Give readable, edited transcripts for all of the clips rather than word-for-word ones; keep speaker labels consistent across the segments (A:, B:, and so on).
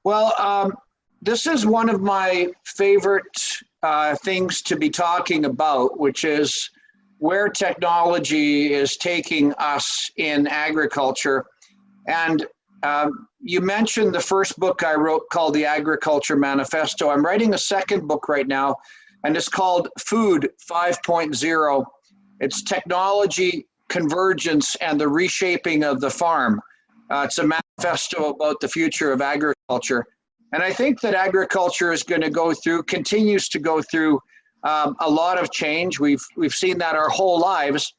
A: Well, this is one of my favorite things to be talking about, which is where technology is taking us in agriculture. And you mentioned the first book I wrote called The Agriculture Manifesto. I'm writing a second book right now, and it's called Food 5.0. It's technology, convergence, and the reshaping of the farm. It's a manifesto about the future of agriculture. And I think that agriculture is going to continues to go through a lot of change. We've seen that our whole lives.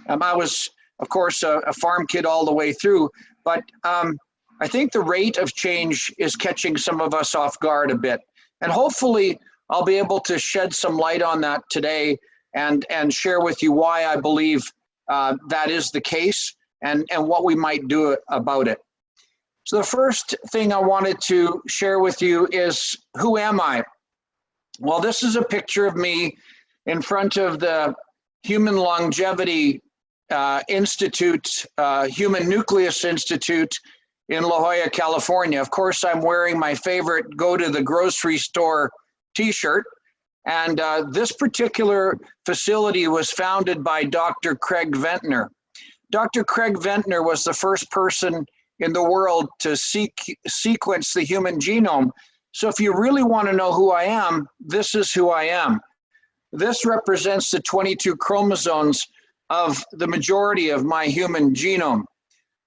A: I was, of course, a farm kid all the way through, but I think the rate of change is catching some of us off guard a bit. And hopefully I'll be able to shed some light on that today and share with you why I believe that is the case and what we might do about it. So the first thing I wanted to share with you is, who am I? Well, this is a picture of me in front of the Human Longevity Institute, Human Nucleus Institute in La Jolla, California. Of course, I'm wearing my favorite go to the grocery store t-shirt. And this particular facility was founded by Dr. Craig Ventnor. Dr. Craig Ventnor was the first person in the world to sequence the human genome. So if you really want to know who I am, this is who I am. This represents the 22 chromosomes of the majority of my human genome.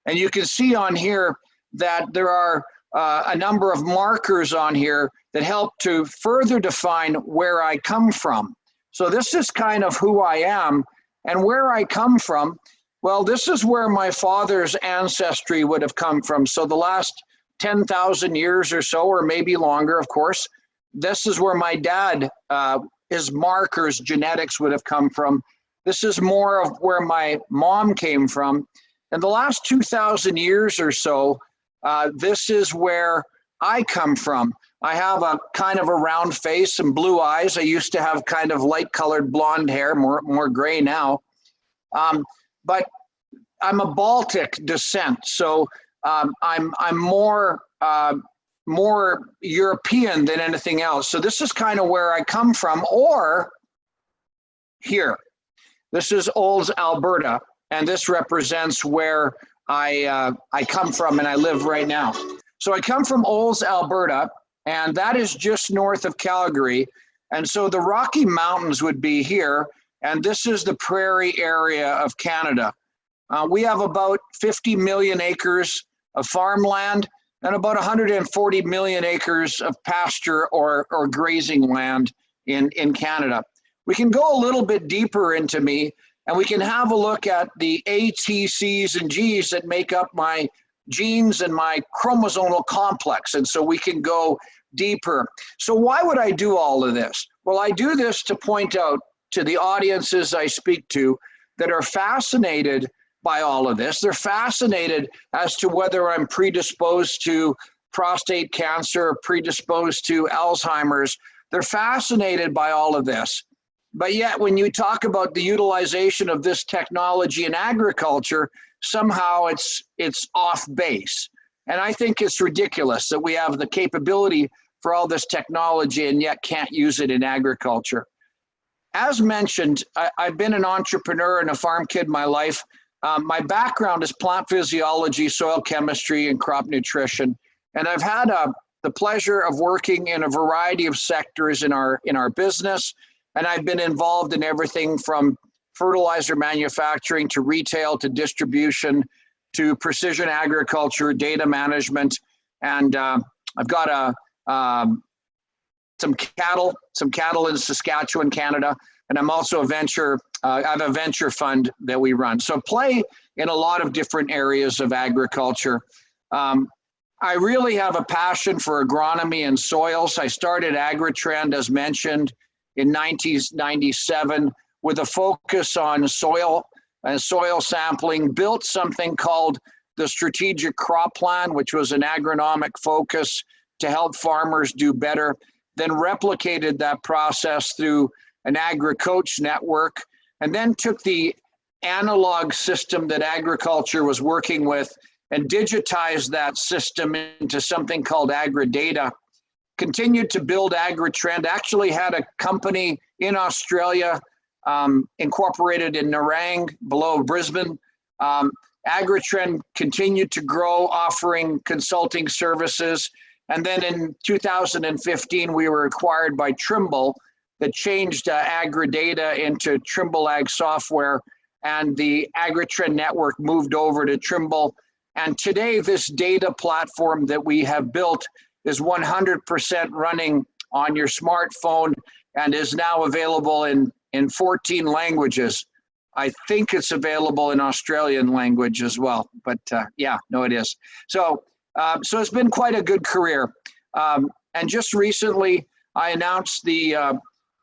A: And you can see on here that there are a number of markers on here that help to further define where I come from. So this is kind of who I am, and where I come from. Well, this is where my father's ancestry would have come from. So the last 10,000 years or so, or maybe longer, of course, this is where my dad, his markers, genetics would have come from. This is more of where my mom came from. In the last 2,000 years or so, this is where I come from. I have a kind of a round face and blue eyes. I used to have kind of light colored blonde hair, more gray now. But I'm a Baltic descent, so I'm more European than anything else. So this is kind of where I come from. Or here, this is Olds, Alberta, and this represents where I come from and I live right now. So I come from Olds, Alberta, and that is just north of Calgary. And so the Rocky Mountains would be here, and this is the prairie area of Canada. We have about 50 million acres of farmland and about 140 million acres of pasture or grazing land in Canada. We can go a little bit deeper into me, and we can have a look at the A, T, C's, and G's that make up my genes and my chromosomal complex. And so we can go deeper. So why would I do all of this? Well, I do this to point out to the audiences I speak to that are fascinated by all of this. They're fascinated as to whether I'm predisposed to prostate cancer, predisposed to Alzheimer's. They're fascinated by all of this. But yet when you talk about the utilization of this technology in agriculture, somehow it's off base. And I think it's ridiculous that we have the capability for all this technology and yet can't use it in agriculture. As mentioned, I've been an entrepreneur and a farm kid my life. My background is plant physiology, soil chemistry, and crop nutrition. And I've had the pleasure of working in a variety of sectors in our business. And I've been involved in everything from fertilizer manufacturing to retail to distribution to precision agriculture, data management. And I've got some cattle in Saskatchewan, Canada. And I'm also I have a venture fund that we run. So play in a lot of different areas of agriculture. I really have a passion for agronomy and soils. I started AgriTrend, as mentioned, in 1997 with a focus on soil and soil sampling, built something called the Strategic Crop Plan, which was an agronomic focus to help farmers do better, then replicated that process through an agri-coach network, and then took the analog system that agriculture was working with and digitized that system into something called AgriData. Continued to build AgriTrend, actually had a company in Australia, incorporated in Nerang below Brisbane. AgriTrend continued to grow, offering consulting services. And then in 2015, we were acquired by Trimble, that changed AgriData into Trimble Ag Software, and the AgriTrend network moved over to Trimble. And today, this data platform that we have built is 100% running on your smartphone and is now available in 14 languages. I think it's available in Australian language as well, but yeah, no, it is. So it's been quite a good career. And just recently, I announced that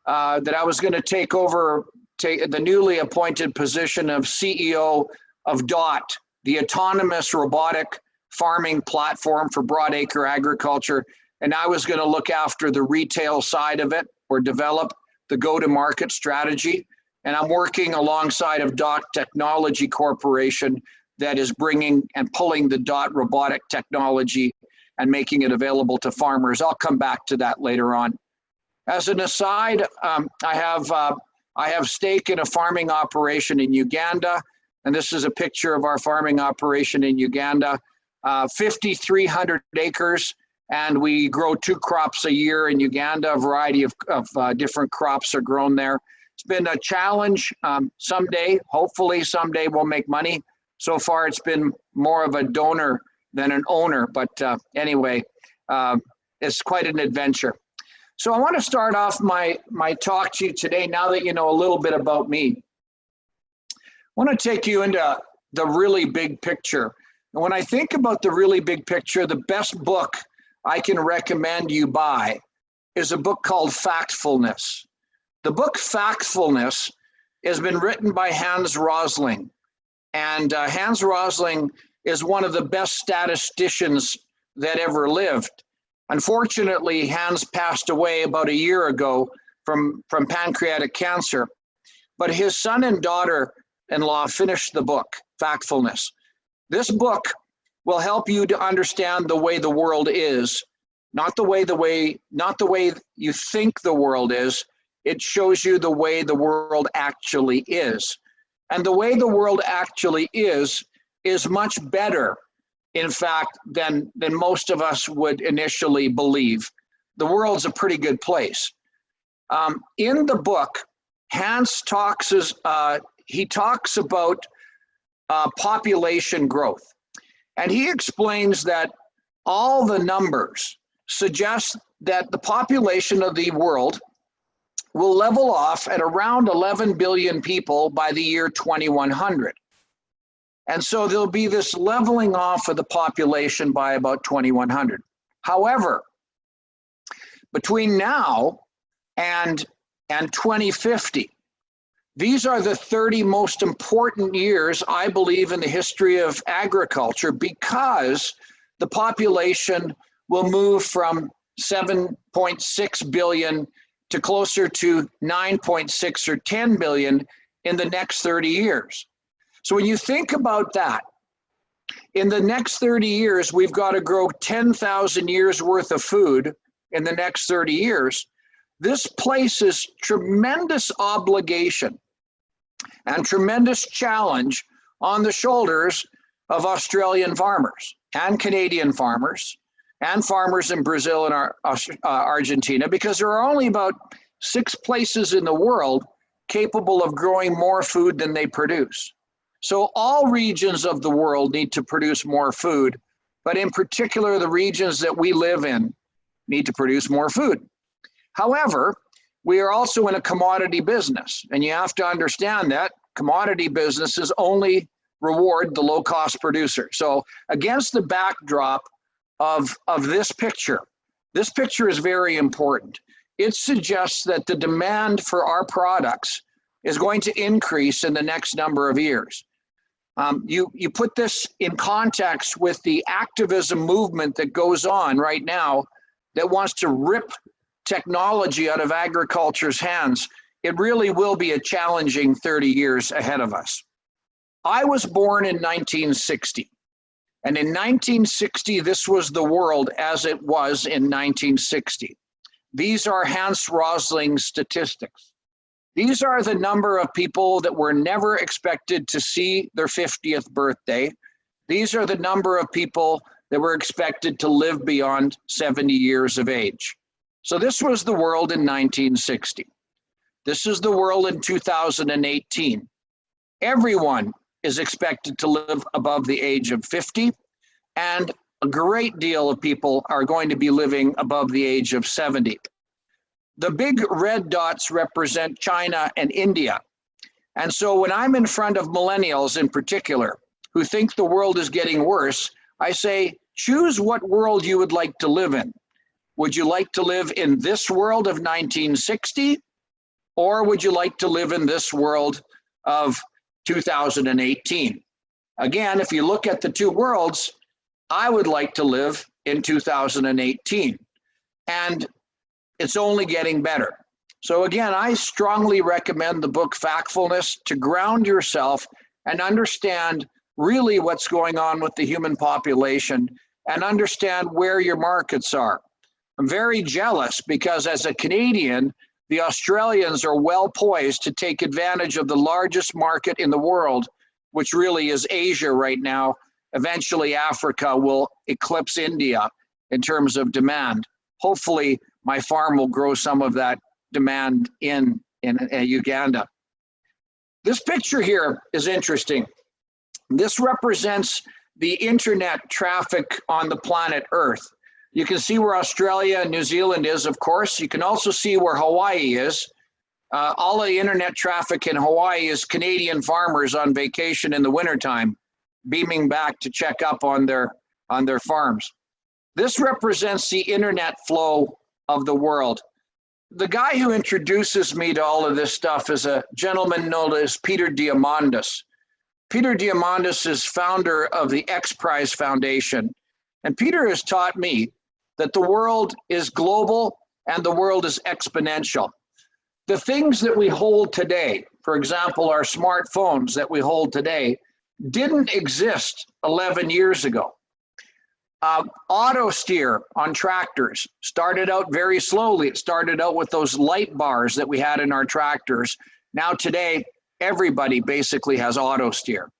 A: I was going to take over the newly appointed position of CEO of DOT, the autonomous robotic farming platform for broadacre agriculture. And I was going to look after the retail side of it, or develop the go-to-market strategy. And I'm working alongside of DOT Technology Corporation that is bringing and pulling the DOT robotic technology and making it available to farmers. I'll come back to that later on. As an aside, I have stake in a farming operation in Uganda, and this is a picture of our farming operation in Uganda. 5,300 acres, and we grow 2 crops a year in Uganda. A variety of different crops are grown there. It's been a challenge. Hopefully someday we'll make money. So far it's been more of a donor than an owner, but anyway, it's quite an adventure. So I want to start off my talk to you today, now that you know a little bit about me. I want to take you into the really big picture. And when I think about the really big picture, the best book I can recommend you buy is a book called Factfulness. The book Factfulness has been written by Hans Rosling. And Hans Rosling is one of the best statisticians that ever lived. Unfortunately, Hans passed away about a year ago from pancreatic cancer. But his son and daughter-in-law finished the book, Factfulness. This book will help you to understand the way the world is, not the way you think the world is. It shows you the way the world actually is. And the way the world actually is much better, in fact, than most of us would initially believe. The world's a pretty good place. In the book, Hans talks about population growth. And he explains that all the numbers suggest that the population of the world will level off at around 11 billion people by the year 2100. And so there'll be this leveling off of the population by about 2100. However, between now and 2050, these are the 30 most important years, I believe, in the history of agriculture, because the population will move from 7.6 billion to closer to 9.6 or 10 billion in the next 30 years. So when you think about that, in the next 30 years, we've got to grow 10,000 years worth of food in the next 30 years. This places tremendous obligation and tremendous challenge on the shoulders of Australian farmers and Canadian farmers and farmers in Brazil and Argentina, because there are only about 6 places in the world capable of growing more food than they produce. So all regions of the world need to produce more food, but in particular, the regions that we live in need to produce more food. However, we are also in a commodity business, and you have to understand that commodity businesses only reward the low-cost producer. So against the backdrop of this picture is very important. It suggests that the demand for our products is going to increase in the next number of years. You put this in context with the activism movement that goes on right now that wants to rip technology out of agriculture's hands. It really will be a challenging 30 years ahead of us. I was born in 1960. And in 1960, this was the world as it was in 1960. These are Hans Rosling's statistics. These are the number of people that were never expected to see their 50th birthday. These are the number of people that were expected to live beyond 70 years of age. So this was the world in 1960. This is the world in 2018. Everyone is expected to live above the age of 50, and a great deal of people are going to be living above the age of 70. The big red dots represent China and India. And so when I'm in front of millennials in particular, who think the world is getting worse, I say, choose what world you would like to live in. Would you like to live in this world of 1960? Or would you like to live in this world of 2018? Again, if you look at the two worlds, I would like to live in 2018. And it's only getting better. So again, I strongly recommend the book Factfulness to ground yourself and understand really what's going on with the human population and understand where your markets are. I'm very jealous because as a Canadian, the Australians are well poised to take advantage of the largest market in the world, which really is Asia right now. Eventually, Africa will eclipse India in terms of demand. Hopefully, my farm will grow some of that demand in Uganda. This picture here is interesting. This represents the internet traffic on the planet Earth. You can see where Australia and New Zealand is, of course. You can also see where Hawaii is. All of the internet traffic in Hawaii is Canadian farmers on vacation in the wintertime, beaming back to check up on their farms. This represents the internet flow of the world. The guy who introduces me to all of this stuff is a gentleman known as Peter Diamandis. Peter Diamandis is founder of the X Prize Foundation. And Peter has taught me that the world is global and the world is exponential. The things that we hold today, for example, our smartphones that we hold today, didn't exist 11 years ago. Auto steer on tractors started out very slowly. It started out with those light bars that we had in our tractors. Now today, everybody basically has auto steer.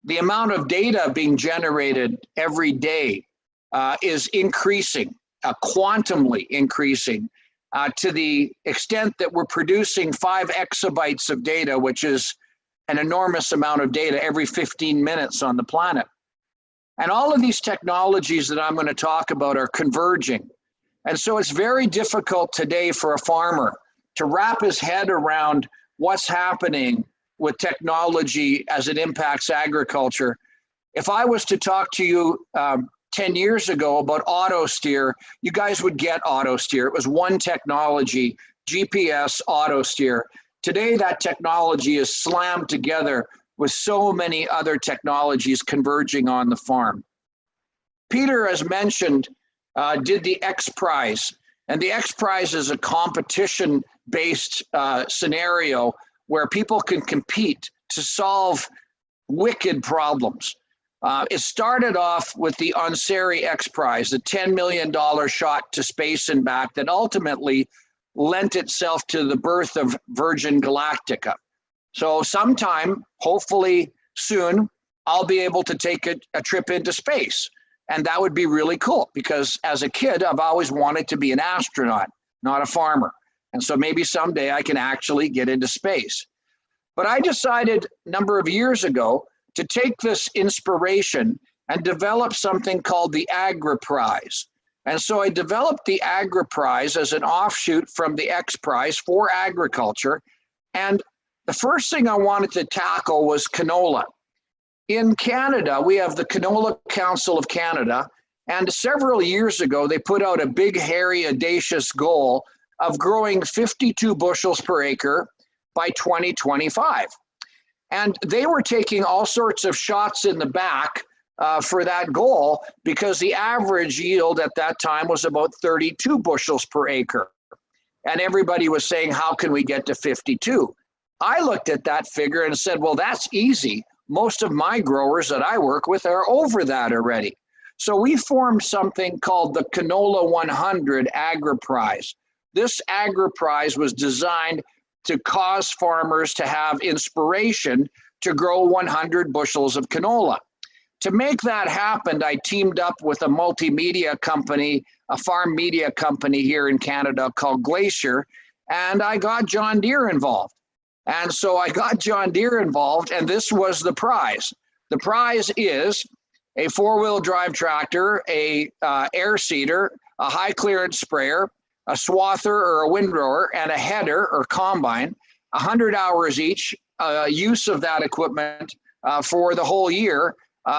A: The amount of data being generated every day is increasing, quantumly increasing, to the extent that we're producing 5 exabytes of data, which is an enormous amount of data every 15 minutes on the planet. And all of these technologies that I'm going to talk about are converging. And so it's very difficult today for a farmer to wrap his head around what's happening with technology as it impacts agriculture. If I was to talk to you 10 years ago about auto steer, you guys would get auto steer. It was one technology, GPS auto steer. Today, that technology is slammed together with so many other technologies converging on the farm. Peter, as mentioned, did the X Prize. And the X Prize is a competition-based scenario where people can compete to solve wicked problems. It started off with the Ansari X Prize, the $10 million shot to space and back that ultimately lent itself to the birth of Virgin Galactica. So sometime, hopefully soon, I'll be able to take a trip into space. And that would be really cool because as a kid, I've always wanted to be an astronaut, not a farmer. And so maybe someday I can actually get into space. But I decided a number of years ago to take this inspiration and develop something called the Agri-Prize. And so I developed the Agri-Prize as an offshoot from the X Prize for agriculture. And the first thing I wanted to tackle was canola. In Canada, we have the Canola Council of Canada, and several years ago, they put out a big, hairy, audacious goal of growing 52 bushels per acre by 2025. And they were taking all sorts of shots in the back for that goal because the average yield at that time was about 32 bushels per acre. And everybody was saying, how can we get to 52? I looked at that figure and said, well, that's easy. most of my growers that I work with are over that already. So we formed something called the Canola 100 Agri-Prize. This Agri-Prize was designed to cause farmers to have inspiration to grow 100 bushels of canola. To make that happen, I teamed up with a multimedia company, a farm media company here in Canada called Glacier, and I got John Deere involved. And so I got John Deere involved, and this was the prize. The prize is a four-wheel drive tractor, a air seeder, a high clearance sprayer, a swather or a windrower, and a header or combine, 100 hours each, use of that equipment for the whole year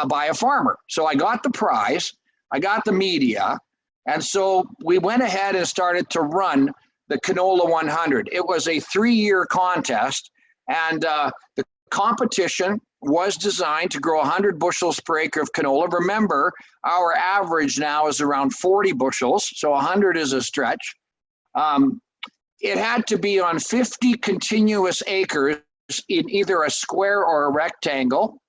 A: by a farmer. So I got the prize, I got the media, and so we went ahead and started to run the Canola 100. It was a 3-year contest, and the competition was designed to grow 100 bushels per acre of canola. Remember, our average now is around 40 bushels, so 100 is a stretch. It had to be on 50 continuous acres in either a square or a rectangle.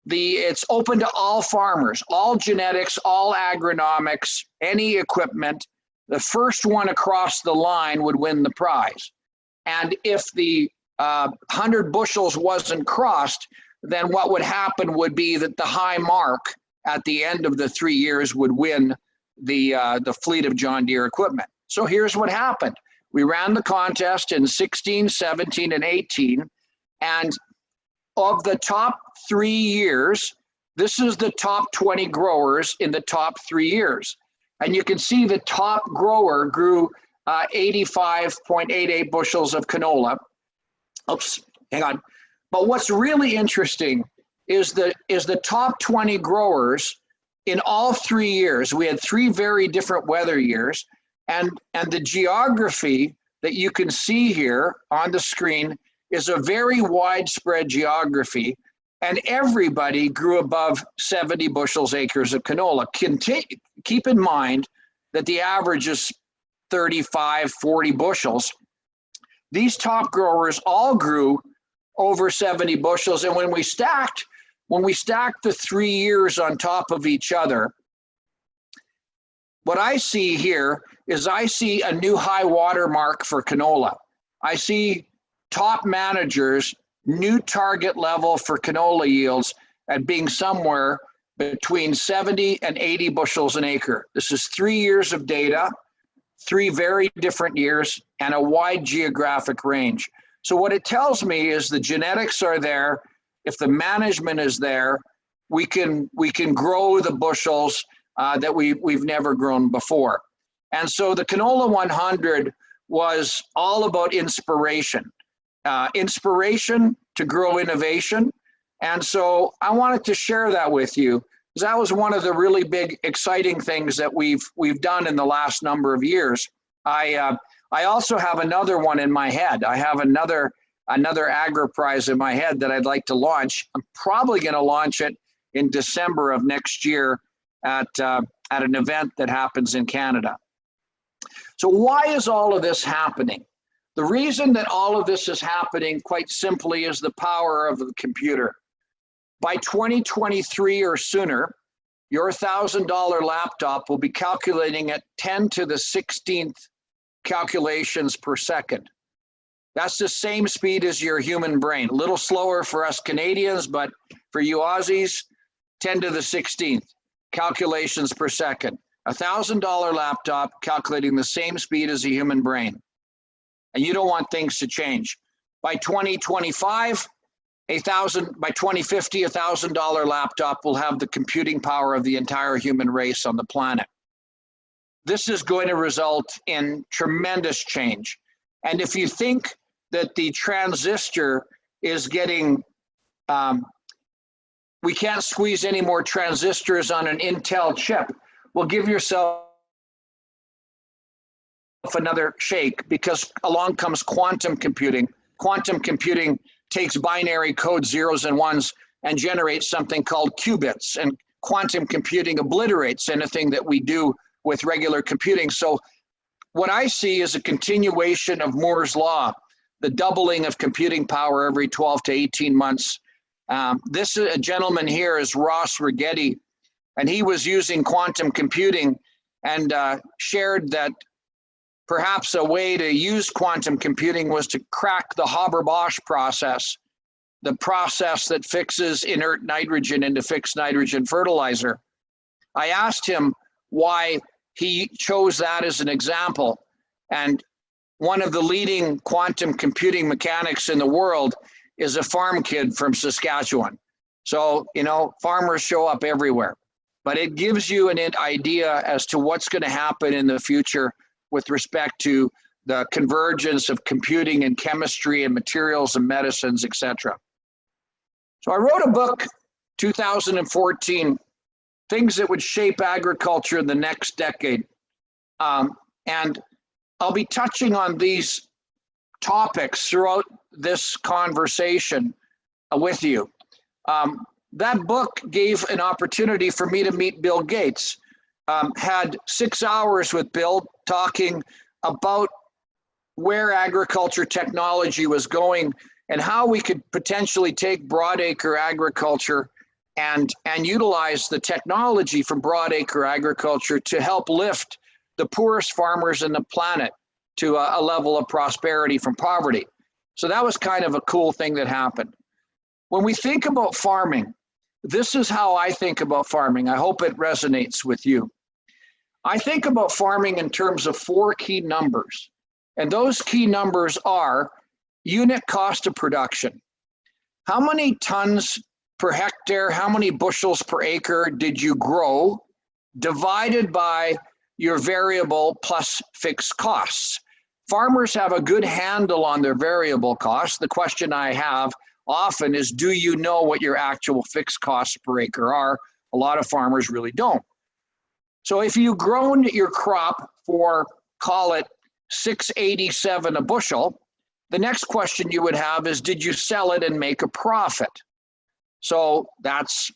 A: It's open to all farmers, all genetics, all agronomics, any equipment. The first one across the line would win the prize. And if the 100 bushels wasn't crossed, then what would happen would be that the high mark at the end of the 3 years would win the fleet of John Deere equipment. So here's what happened. We ran the contest in 16, 17, and 18. And of the top 3 years, this is the top 20 growers in the top 3 years. And you can see the top grower grew 85.88 bushels of canola. Oops, hang on. But what's really interesting is the top 20 growers in all 3 years. We had 3 very different weather years, and the geography that you can see here on the screen is a very widespread geography, and everybody grew above 70 bushels acres of canola. Keep in mind that the average is 35, 40 bushels. These top growers all grew over 70 bushels, and when we stacked the 3 years on top of each other, what I see here is I see a new high water mark for canola. I see top managers' new target level for canola yields at being somewhere between 70 and 80 bushels an acre. This is 3 years of data, 3 very different years, and a wide geographic range. So what it tells me is the genetics are there. If the management is there, we can grow the bushels that we've never grown before. And so the Canola 100 was all about inspiration. Inspiration to grow innovation. And so I wanted to share that with you, because that was one of the really big, exciting things that we've done in the last number of years. I also have another one in my head. I have another Agri-Prize in my head that I'd like to launch. I'm probably going to launch it in December of next year at an event that happens in Canada. So why is all of this happening? The reason that all of this is happening, quite simply, is the power of the computer. By 2023 or sooner, your $1,000 laptop will be calculating at 10 to the 16th calculations per second. That's the same speed as your human brain. A little slower for us Canadians, but for you Aussies, 10 to the 16th calculations per second. $1,000 laptop calculating the same speed as a human brain. And you don't want things to change. By 2025, by 2050, $1,000 laptop will have the computing power of the entire human race on the planet. This is going to result in tremendous change. And if you think that the transistor is getting, we can't squeeze any more transistors on an Intel chip, well, give yourself another shake, because along comes quantum computing. Quantum computing takes binary code, zeros and ones, and generates something called qubits. And quantum computing obliterates anything that we do with regular computing. So what I see is a continuation of Moore's law, the doubling of computing power every 12 to 18 months. This a gentleman here is Ross Rigetti, and he was using quantum computing and shared that perhaps a way to use quantum computing was to crack the Haber-Bosch process, the process that fixes inert nitrogen into fixed nitrogen fertilizer. I asked him why he chose that as an example. And one of the leading quantum computing mechanics in the world is a farm kid from Saskatchewan. So, you know, farmers show up everywhere, but it gives you an idea as to what's going to happen in the future with respect to the convergence of computing and chemistry and materials and medicines, etc. So I wrote a book, 2014, Things That Would Shape Agriculture in the Next Decade. And I'll be touching on these topics throughout this conversation with you. That book gave an opportunity for me to meet Bill Gates. Had 6 hours with Bill talking about where agriculture technology was going and how we could potentially take broadacre agriculture and utilize the technology from broadacre agriculture to help lift the poorest farmers in the planet to a level of prosperity from poverty. So that was kind of a cool thing that happened. When we think about farming, this is how I think about farming. I hope it resonates with you. I think about farming in terms of 4 key numbers, and those key numbers are unit cost of production. How many tons per hectare, how many bushels per acre did you grow, divided by your variable plus fixed costs. Farmers have a good handle on their variable costs. The question I have often is, do you know what your actual fixed costs per acre are? A lot of farmers really don't. So if you've grown your crop for, call it 687 a bushel, the next question you would have is, did you sell it and make a profit? So that's,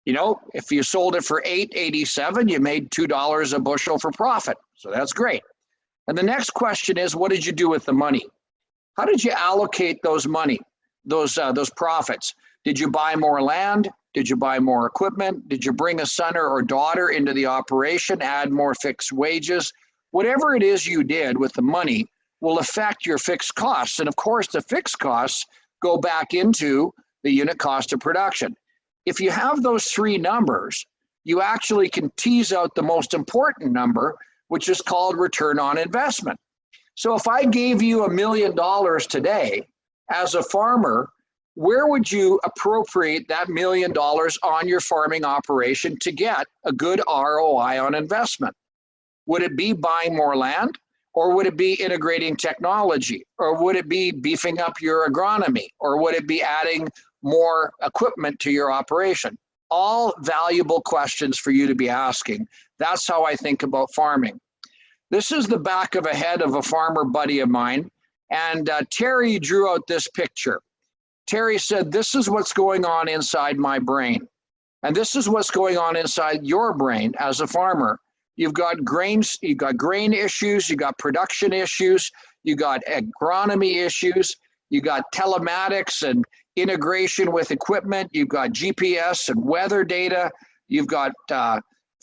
A: you know, if you sold it for 887, you made $2 a bushel for profit. So that's great. And the next question is, what did you do with the money? How did you allocate those money, those profits? Did you buy more land? Did you buy more equipment? Did you bring a son or daughter into the operation, add more fixed wages? Whatever it is you did with the money will affect your fixed costs. And of course, the fixed costs go back into the unit cost of production. If you have those 3 numbers, you actually can tease out the most important number, which is called return on investment. So if I gave you $1 million today as a farmer, where would you appropriate that $1 million on your farming operation to get a good ROI on investment? Would it be buying more land? Or would it be integrating technology? Or would it be beefing up your agronomy? Or would it be adding more equipment to your operation? All valuable questions for you to be asking. That's how I think about farming. This is the back of a head of a farmer buddy of mine. And Terry drew out this picture. Terry said, this is what's going on inside my brain. And this is what's going on inside your brain as a farmer. You've got grains, you've got grain issues, you got production issues, you got agronomy issues, you got telematics and integration with equipment, you've got GPS and weather data, you've got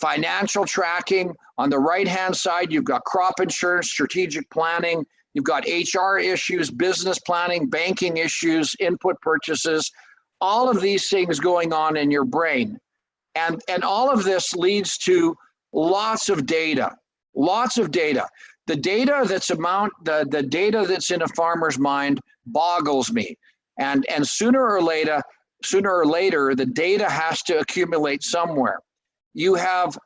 A: financial tracking. On the right-hand side, you've got crop insurance, strategic planning, you've got HR issues, business planning, banking issues, input purchases, all of these things going on in your brain. And all of this leads to lots of data, lots of data. The data that's the data that's in a farmer's mind boggles me. And sooner or later, the data has to accumulate somewhere. You have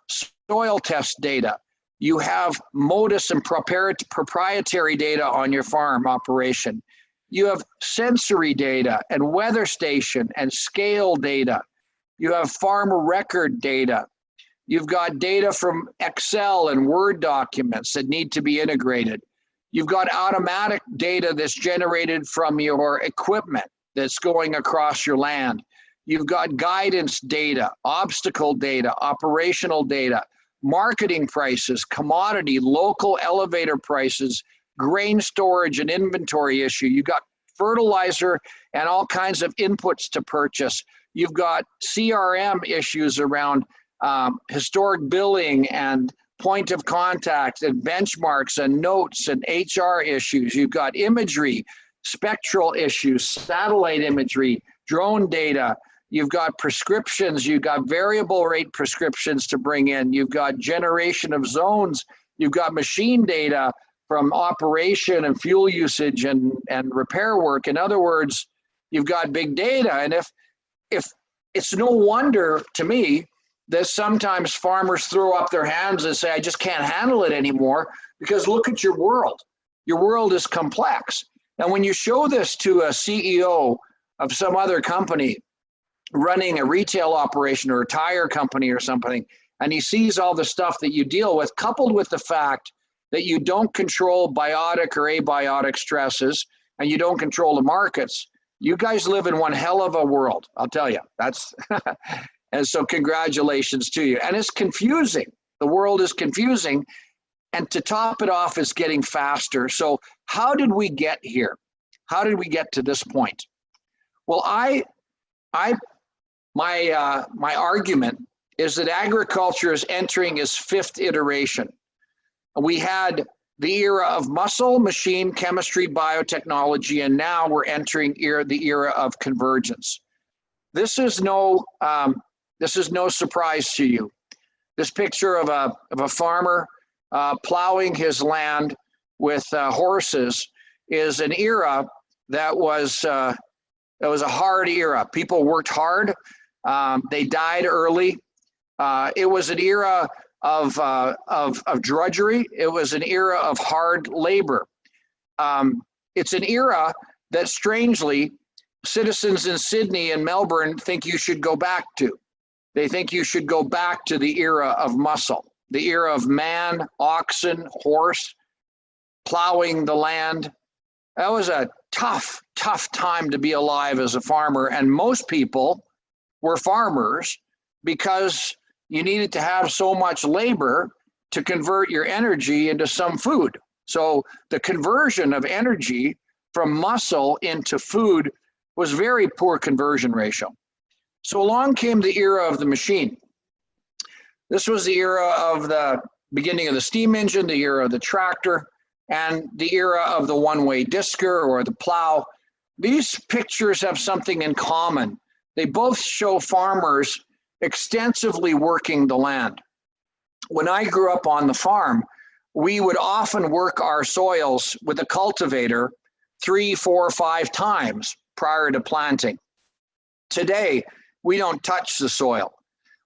A: soil test data. You have modus and proprietary data on your farm operation. You have sensory data and weather station and scale data. You have farm record data. You've got data from Excel and Word documents that need to be integrated. You've got automatic data that's generated from your equipment that's going across your land. You've got guidance data, obstacle data, operational data, marketing prices, commodity, local elevator prices, grain storage and inventory issue. You've got fertilizer and all kinds of inputs to purchase. You've got CRM issues around historic billing and point of contact and benchmarks and notes and HR issues. You've got imagery, spectral issues, satellite imagery, drone data. You've got prescriptions. You've got variable rate prescriptions to bring in. You've got generation of zones. You've got machine data from operation and fuel usage and repair work. In other words, you've got big data. And if it's no wonder to me that sometimes farmers throw up their hands and say, I just can't handle it anymore, because look at your world. Your world is complex. And when you show this to a CEO of some other company running a retail operation or a tire company or something, and he sees all the stuff that you deal with, coupled with the fact that you don't control biotic or abiotic stresses and you don't control the markets, you guys live in one hell of a world, I'll tell you. That's and so congratulations to you. And it's confusing. The world is confusing. And to top it off, it's getting faster. So how did we get here? How did we get to this point? Well, my argument is that agriculture is entering its fifth iteration. We had the era of muscle, machine, chemistry, biotechnology, and now we're entering the era of convergence. This is no surprise to you. This picture of a farmer plowing his land with horses is an era that was a hard era. People worked hard. They died early. It was an era of drudgery. It was an era of hard labor. It's an era that, strangely, citizens in Sydney and Melbourne think you should go back to. They think you should go back to the era of muscle, the era of man, oxen, horse, plowing the land. That was a tough time to be alive as a farmer. And most people were farmers because you needed to have so much labor to convert your energy into some food. So the conversion of energy from muscle into food was very poor conversion ratio. So along came the era of the machine. This was the era of the beginning of the steam engine, the era of the tractor, and the era of the one-way disker or the plow. These pictures have something in common. They both show farmers extensively working the land. When I grew up on the farm, we would often work our soils with a cultivator 3, 4, 5 times prior to planting. Today, we don't touch the soil.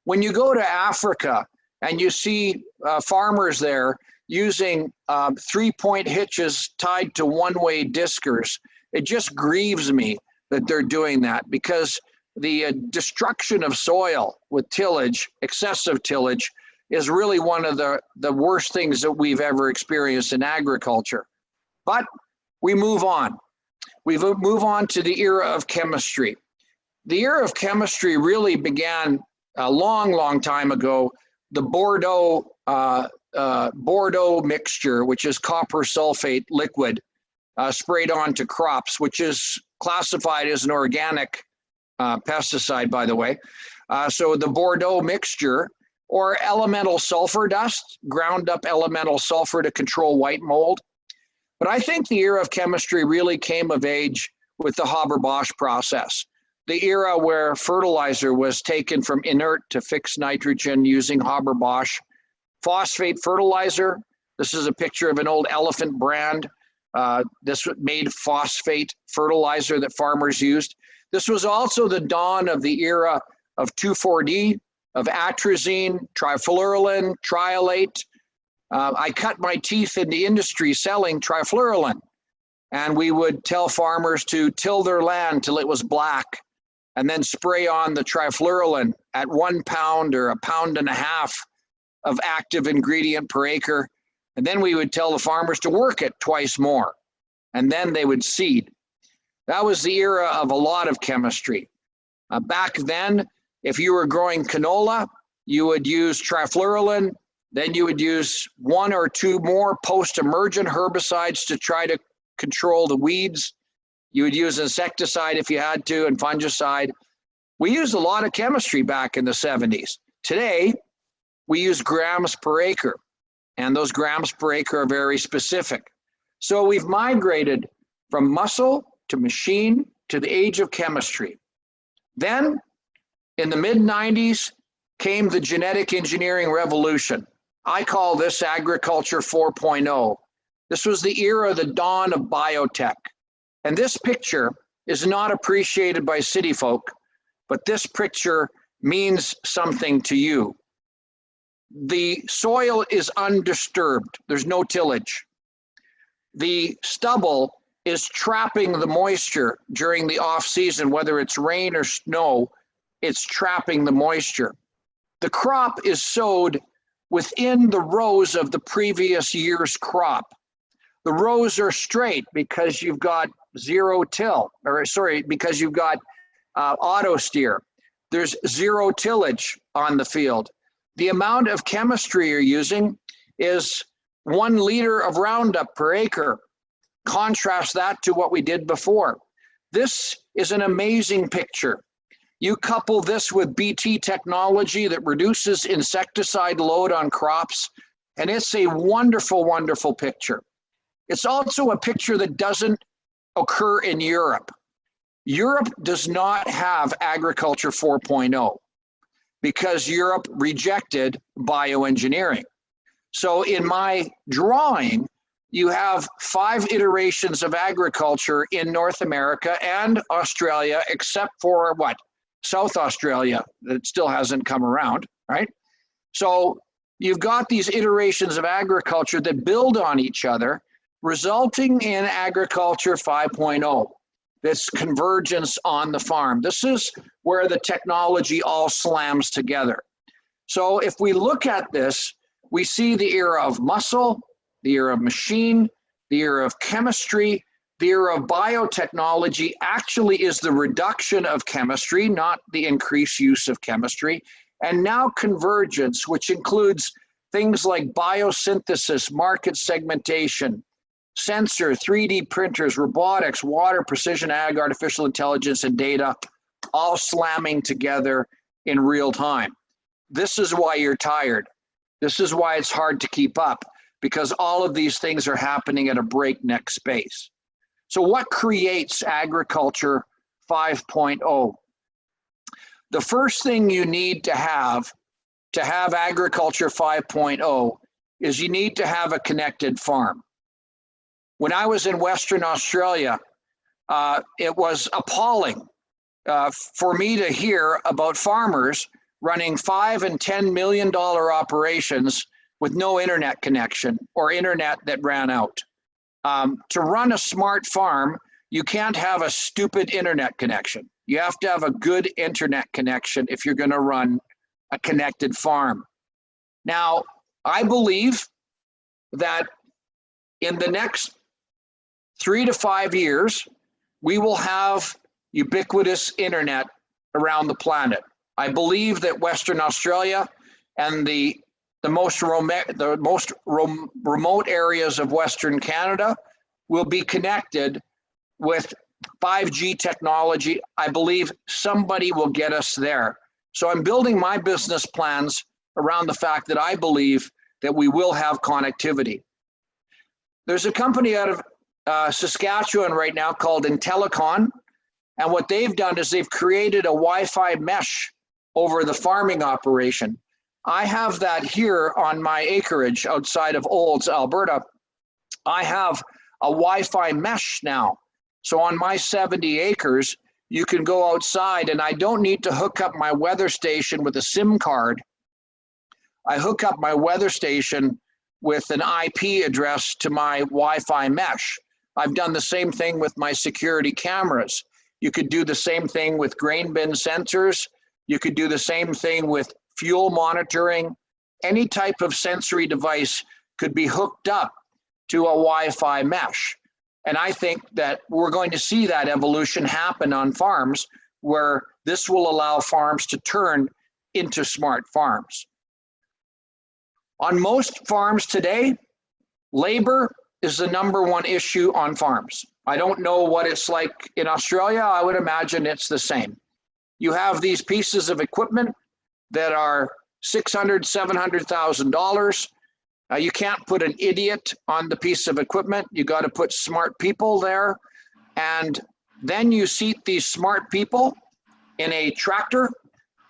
A: When you go to Africa and you see farmers there using 3-point hitches tied to one-way diskers, it just grieves me that they're doing that, because the destruction of soil with tillage, excessive tillage, is really one of the worst things that we've ever experienced in agriculture. But we move on. We move on to the era of chemistry. The era of chemistry really began a long time ago. The Bordeaux mixture, which is copper sulfate liquid, sprayed onto crops, which is classified as an organic pesticide, by the way. So the Bordeaux mixture, or elemental sulfur dust, ground up elemental sulfur to control white mold. But I think the era of chemistry really came of age with the Haber-Bosch process, the era where fertilizer was taken from inert to fixed nitrogen using Haber-Bosch. Phosphate fertilizer, this is a picture of an old Elephant brand. This made phosphate fertilizer that farmers used. This was also the dawn of the era of 2,4-D, of atrazine, trifluralin, triolate. I cut my teeth in the industry selling trifluralin, and we would tell farmers to till their land till it was black and then spray on the trifluralin at 1 pound or 1.5 pounds of active ingredient per acre. And then we would tell the farmers to work it twice more, and then they would seed. That was the era of a lot of chemistry. Back then, if you were growing canola, you would use trifluralin, then you would use 1 or 2 more post-emergent herbicides to try to control the weeds. You would use insecticide if you had to, and fungicide. We used a lot of chemistry back in the 70s. Today, we use grams per acre, and those grams per acre are very specific. So we've migrated from muscle to machine to the age of chemistry. Then, in the mid-90s, came the genetic engineering revolution. I call this Agriculture 4.0. This was the era, the dawn of biotech. And this picture is not appreciated by city folk, but this picture means something to you. The soil is undisturbed. There's no tillage. The stubble is trapping the moisture during the off season, whether it's rain or snow, it's trapping the moisture. The crop is sowed within the rows of the previous year's crop. The rows are straight because you've got zero till, or sorry, because you've got auto steer. There's zero tillage on the field. The amount of chemistry you're using is 1 liter of Roundup per acre. Contrast that to what we did before. This is an amazing picture. You couple this with BT technology that reduces insecticide load on crops, and it's a wonderful, wonderful picture. It's also a picture that doesn't occur in Europe. Europe does not have Agriculture 4.0 because Europe rejected bioengineering. So in my drawing, you have 5 iterations of agriculture in North America and Australia, except for what? South Australia, that still hasn't come around, right? So you've got these iterations of agriculture that build on each other, resulting in Agriculture 5.0, this convergence on the farm. This is where the technology all slams together. So if we look at this, we see the era of muscle, the era of machine, the era of chemistry, the era of biotechnology actually is the reduction of chemistry, not the increased use of chemistry. And now convergence, which includes things like biosynthesis, market segmentation, sensor, 3D printers, robotics, water, precision ag, artificial intelligence, and data, all slamming together in real time. This is why you're tired. This is why it's hard to keep up, because all of these things are happening at a breakneck pace. So what creates Agriculture 5.0? The first thing you need to have Agriculture 5.0 is you need to have a connected farm. When I was in Western Australia, it was appalling for me to hear about farmers running $5 and $10 million operations with no internet connection or internet that ran out. To run a smart farm, you can't have a stupid internet connection. You have to have a good internet connection if you're going to run a connected farm. Now, I believe that in the next 3 to 5 years, we will have ubiquitous internet around the planet. I believe that Western Australia and the most remote areas of Western Canada will be connected with 5G technology. I believe somebody will get us there. So I'm building my business plans around the fact that I believe that we will have connectivity. There's a company out of Saskatchewan right now called Intellicon, and what they've done is they've created a Wi-Fi mesh over the farming operation. I have that here on my acreage outside of Olds, Alberta. I have a Wi-Fi mesh now. So on my 70 acres, you can go outside and I don't need to hook up my weather station with a SIM card. I hook up my weather station with an IP address to my Wi-Fi mesh. I've done the same thing with my security cameras. You could do the same thing with grain bin sensors. You could do the same thing with fuel monitoring. Any type of sensory device could be hooked up to a Wi-Fi mesh. And I think that we're going to see that evolution happen on farms where this will allow farms to turn into smart farms. On most farms today, labor is the #1 issue on farms. I don't know what it's like in Australia. I would imagine it's the same. You have these pieces of equipment that are $600,000, $700,000. You can't put an idiot on the piece of equipment. You got to put smart people there. And then you seat these smart people in a tractor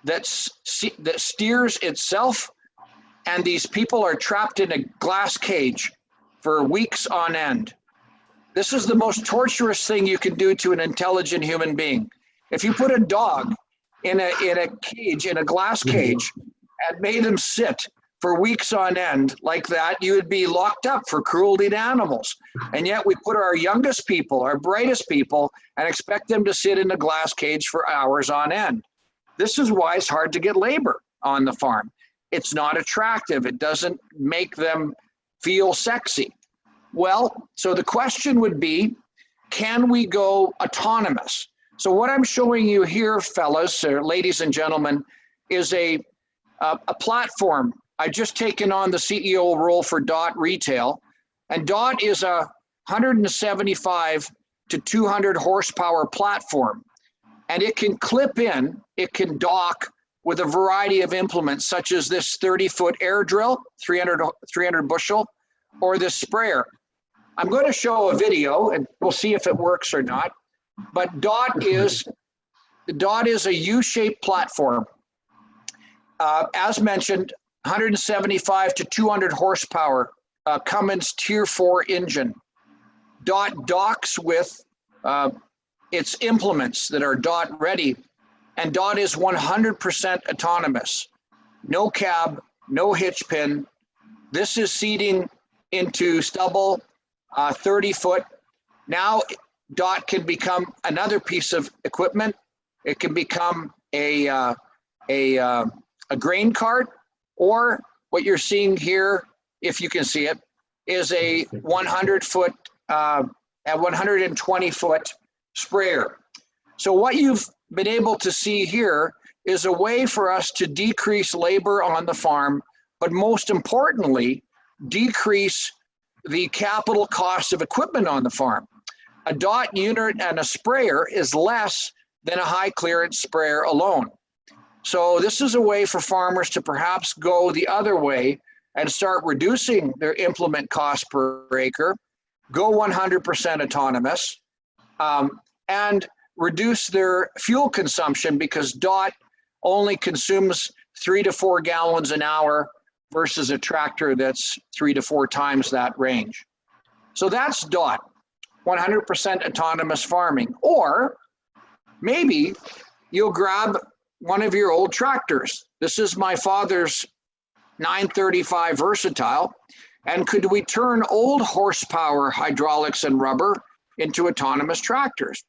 A: that steers itself. And these people are trapped in a glass cage for weeks on end. This is the most torturous thing you can do to an intelligent human being. If you put a dog in a cage, in a glass cage, and made them sit for weeks on end like that, you would be locked up for cruelty to animals. And yet we put our youngest people, our brightest people, and expect them to sit in a glass cage for hours on end. This is why it's hard to get labor on the farm. It's not attractive. It doesn't make them feel sexy. Well, so the question would be, can we go autonomous? So what I'm showing you here, fellas, or ladies and gentlemen, is a platform. I've just taken on the CEO role for DOT Retail, and DOT is a 175 to 200 horsepower platform, and it can clip in, it can dock with a variety of implements, such as this 30-foot air drill, 300 bushel, or this sprayer. I'm going to show a video, and we'll see if it works or not. But DOT is a U-shaped platform. As mentioned, 175 to 200 horsepower, Cummins Tier 4 engine. DOT docks with its implements that are DOT ready, and DOT is 100% autonomous. No cab, no hitch pin. This is seating into stubble, 30 foot. Now DOT can become another piece of equipment. It can become a grain cart, or what you're seeing here, if you can see it, is a 100 foot, a 120 foot sprayer. So what you've been able to see here is a way for us to decrease labor on the farm, but most importantly, decrease the capital cost of equipment on the farm. A DOT unit and a sprayer is less than a high clearance sprayer alone. So this is a way for farmers to perhaps go the other way and start reducing their implement cost per acre, go 100% autonomous, and reduce their fuel consumption, because DOT only consumes 3 to 4 gallons an hour versus a tractor that's 3 to 4 times that range. So that's DOT, 100% autonomous farming. Or maybe you'll grab one of your old tractors. This is my father's 935 Versatile. And could we turn old horsepower hydraulics and rubber into autonomous tractors?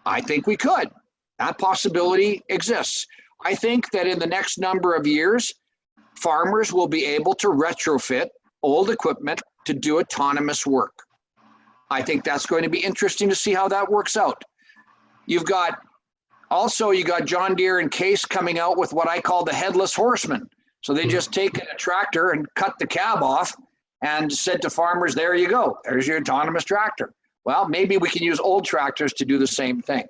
A: I think we could. That possibility exists. I think that in the next number of years, farmers will be able to retrofit old equipment to do autonomous work. I think that's going to be interesting to see how that works out. You got John Deere and Case coming out with what I call the headless horseman. So they just take a tractor and cut the cab off and said to farmers, there you go, there's your autonomous tractor. Well, maybe we can use old tractors to do the same thing.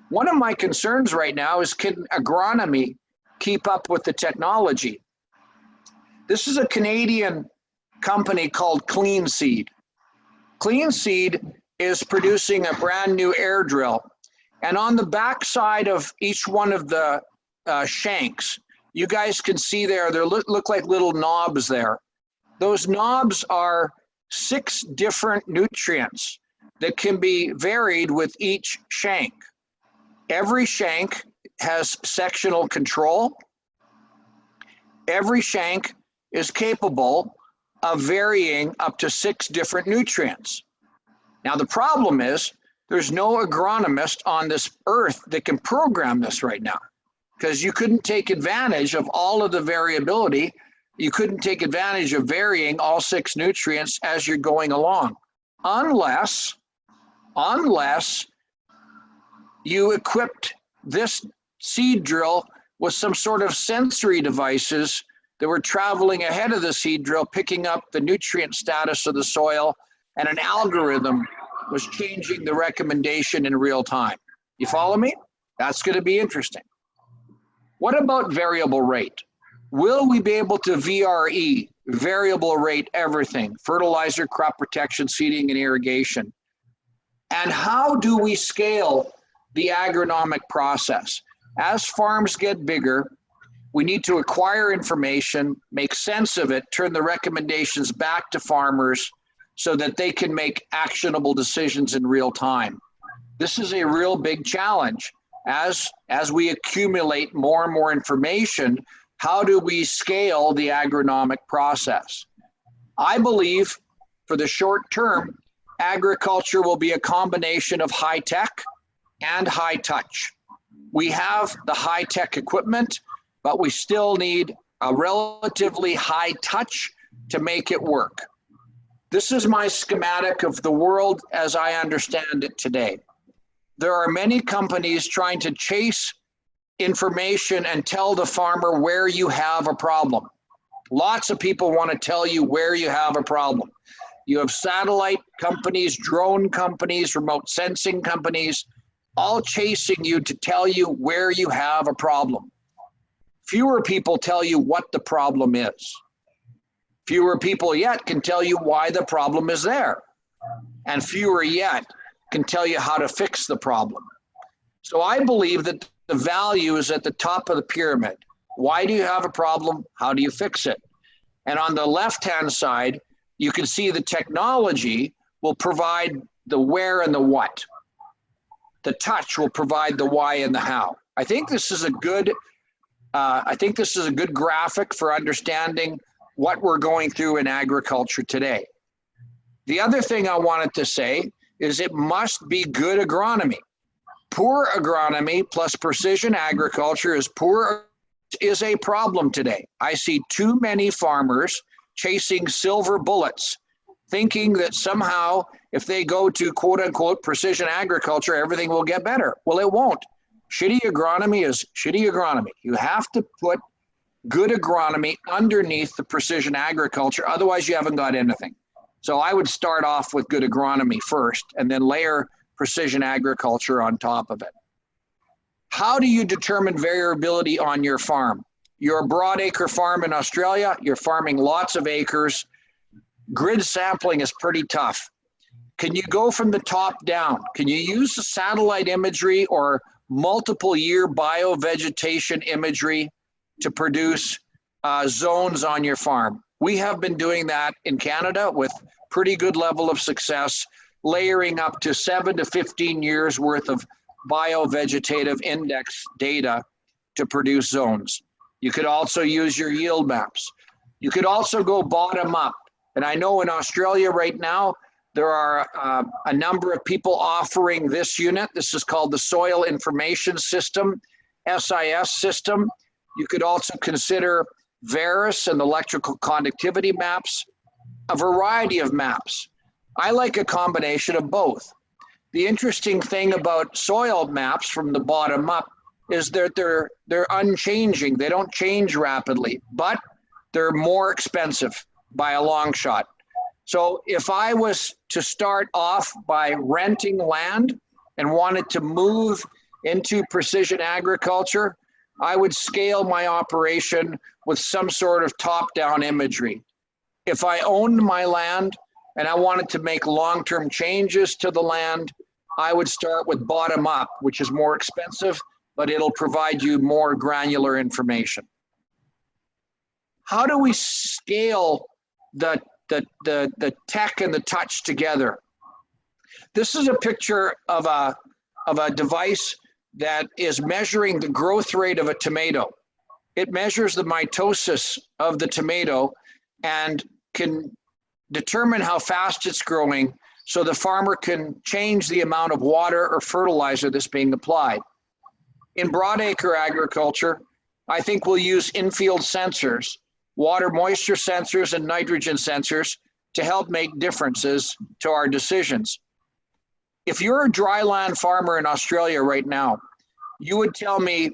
A: One of my concerns right now is, can agronomy keep up with the technology? This is a Canadian company called Clean Seed. Clean Seed is producing a brand new air drill. And on the back side of each one of the shanks, you guys can see there look like little knobs there. Those knobs are 6 different nutrients that can be varied with each shank. Every shank has sectional control. Every shank is capable of varying up to 6 different nutrients. Now the problem is there's no agronomist on this earth that can program this right now, because you couldn't take advantage of all of the variability. You couldn't take advantage of varying all 6 nutrients as you're going along, unless you equipped this seed drill with some sort of sensory devices that were traveling ahead of the seed drill, picking up the nutrient status of the soil, and an algorithm was changing the recommendation in real time. You follow me? That's going to be interesting. What about variable rate? Will we be able to VRE, variable rate everything, fertilizer, crop protection, seeding, and irrigation? And how do we scale the agronomic process? As farms get bigger, we need to acquire information, make sense of it, turn the recommendations back to farmers so that they can make actionable decisions in real time. This is a real big challenge. As we accumulate more and more information, how do we scale the agronomic process? I believe for the short term, agriculture will be a combination of high tech and high touch. We have the high tech equipment, but we still need a relatively high touch to make it work. This is my schematic of the world as I understand it today. There are many companies trying to chase information and tell the farmer where you have a problem. Lots of people want to tell you where you have a problem. You have satellite companies, drone companies, remote sensing companies, all chasing you to tell you where you have a problem. Fewer people tell you what the problem is. Fewer people yet can tell you why the problem is there. And fewer yet can tell you how to fix the problem. So I believe that the value is at the top of the pyramid. Why do you have a problem? How do you fix it? And on the left-hand side, you can see the technology will provide the where and the what. The touch will provide the why and the how. I think this is a good graphic for understanding what we're going through in agriculture today. The other thing I wanted to say is it must be good agronomy. Poor agronomy plus precision agriculture is a problem today. I see too many farmers chasing silver bullets, thinking that somehow if they go to quote unquote precision agriculture, everything will get better. Well, it won't. Shitty agronomy is shitty agronomy. You have to put good agronomy underneath the precision agriculture. Otherwise, you haven't got anything. So I would start off with good agronomy first and then layer precision agriculture on top of it. How do you determine variability on your farm? You're a broadacre farm in Australia, you're farming lots of acres. Grid sampling is pretty tough. Can you go from the top down? Can you use the satellite imagery or multiple year biovegetation imagery to produce zones on your farm? We have been doing that in Canada with pretty good level of success, layering up to 7 to 15 years worth of biovegetative index data to produce zones. You could also use your yield maps. You could also go bottom up. And I know in Australia right now, there are a number of people offering this unit. This is called the Soil Information System, SIS system. You could also consider Varus and electrical conductivity maps, a variety of maps. I like a combination of both. The interesting thing about soil maps from the bottom up is that they're unchanging. They don't change rapidly, but they're more expensive by a long shot. So if I was to start off by renting land and wanted to move into precision agriculture, I would scale my operation with some sort of top-down imagery. If I owned my land and I wanted to make long-term changes to the land, I would start with bottom up, which is more expensive, but it'll provide you more granular information. How do we scale the tech and the touch together? This is a picture of a device that is measuring the growth rate of a tomato. It measures the mitosis of the tomato and can determine how fast it's growing so the farmer can change the amount of water or fertilizer that's being applied. In broadacre agriculture, I think we'll use in-field sensors, water moisture sensors and nitrogen sensors to help make differences to our decisions. If you're a dryland farmer in Australia right now, you would tell me,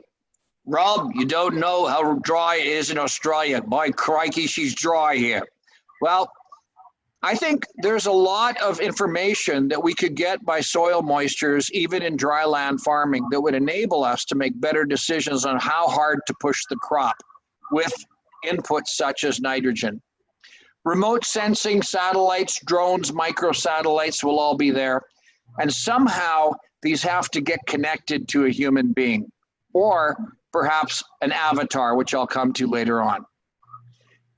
A: Rob, you don't know how dry it is in Australia. By crikey, she's dry here. Well, I think there's a lot of information that we could get by soil moistures, even in dry land farming, that would enable us to make better decisions on how hard to push the crop with inputs such as nitrogen. Remote sensing, satellites, drones, microsatellites will all be there. And somehow these have to get connected to a human being, or perhaps an avatar, which I'll come to later on.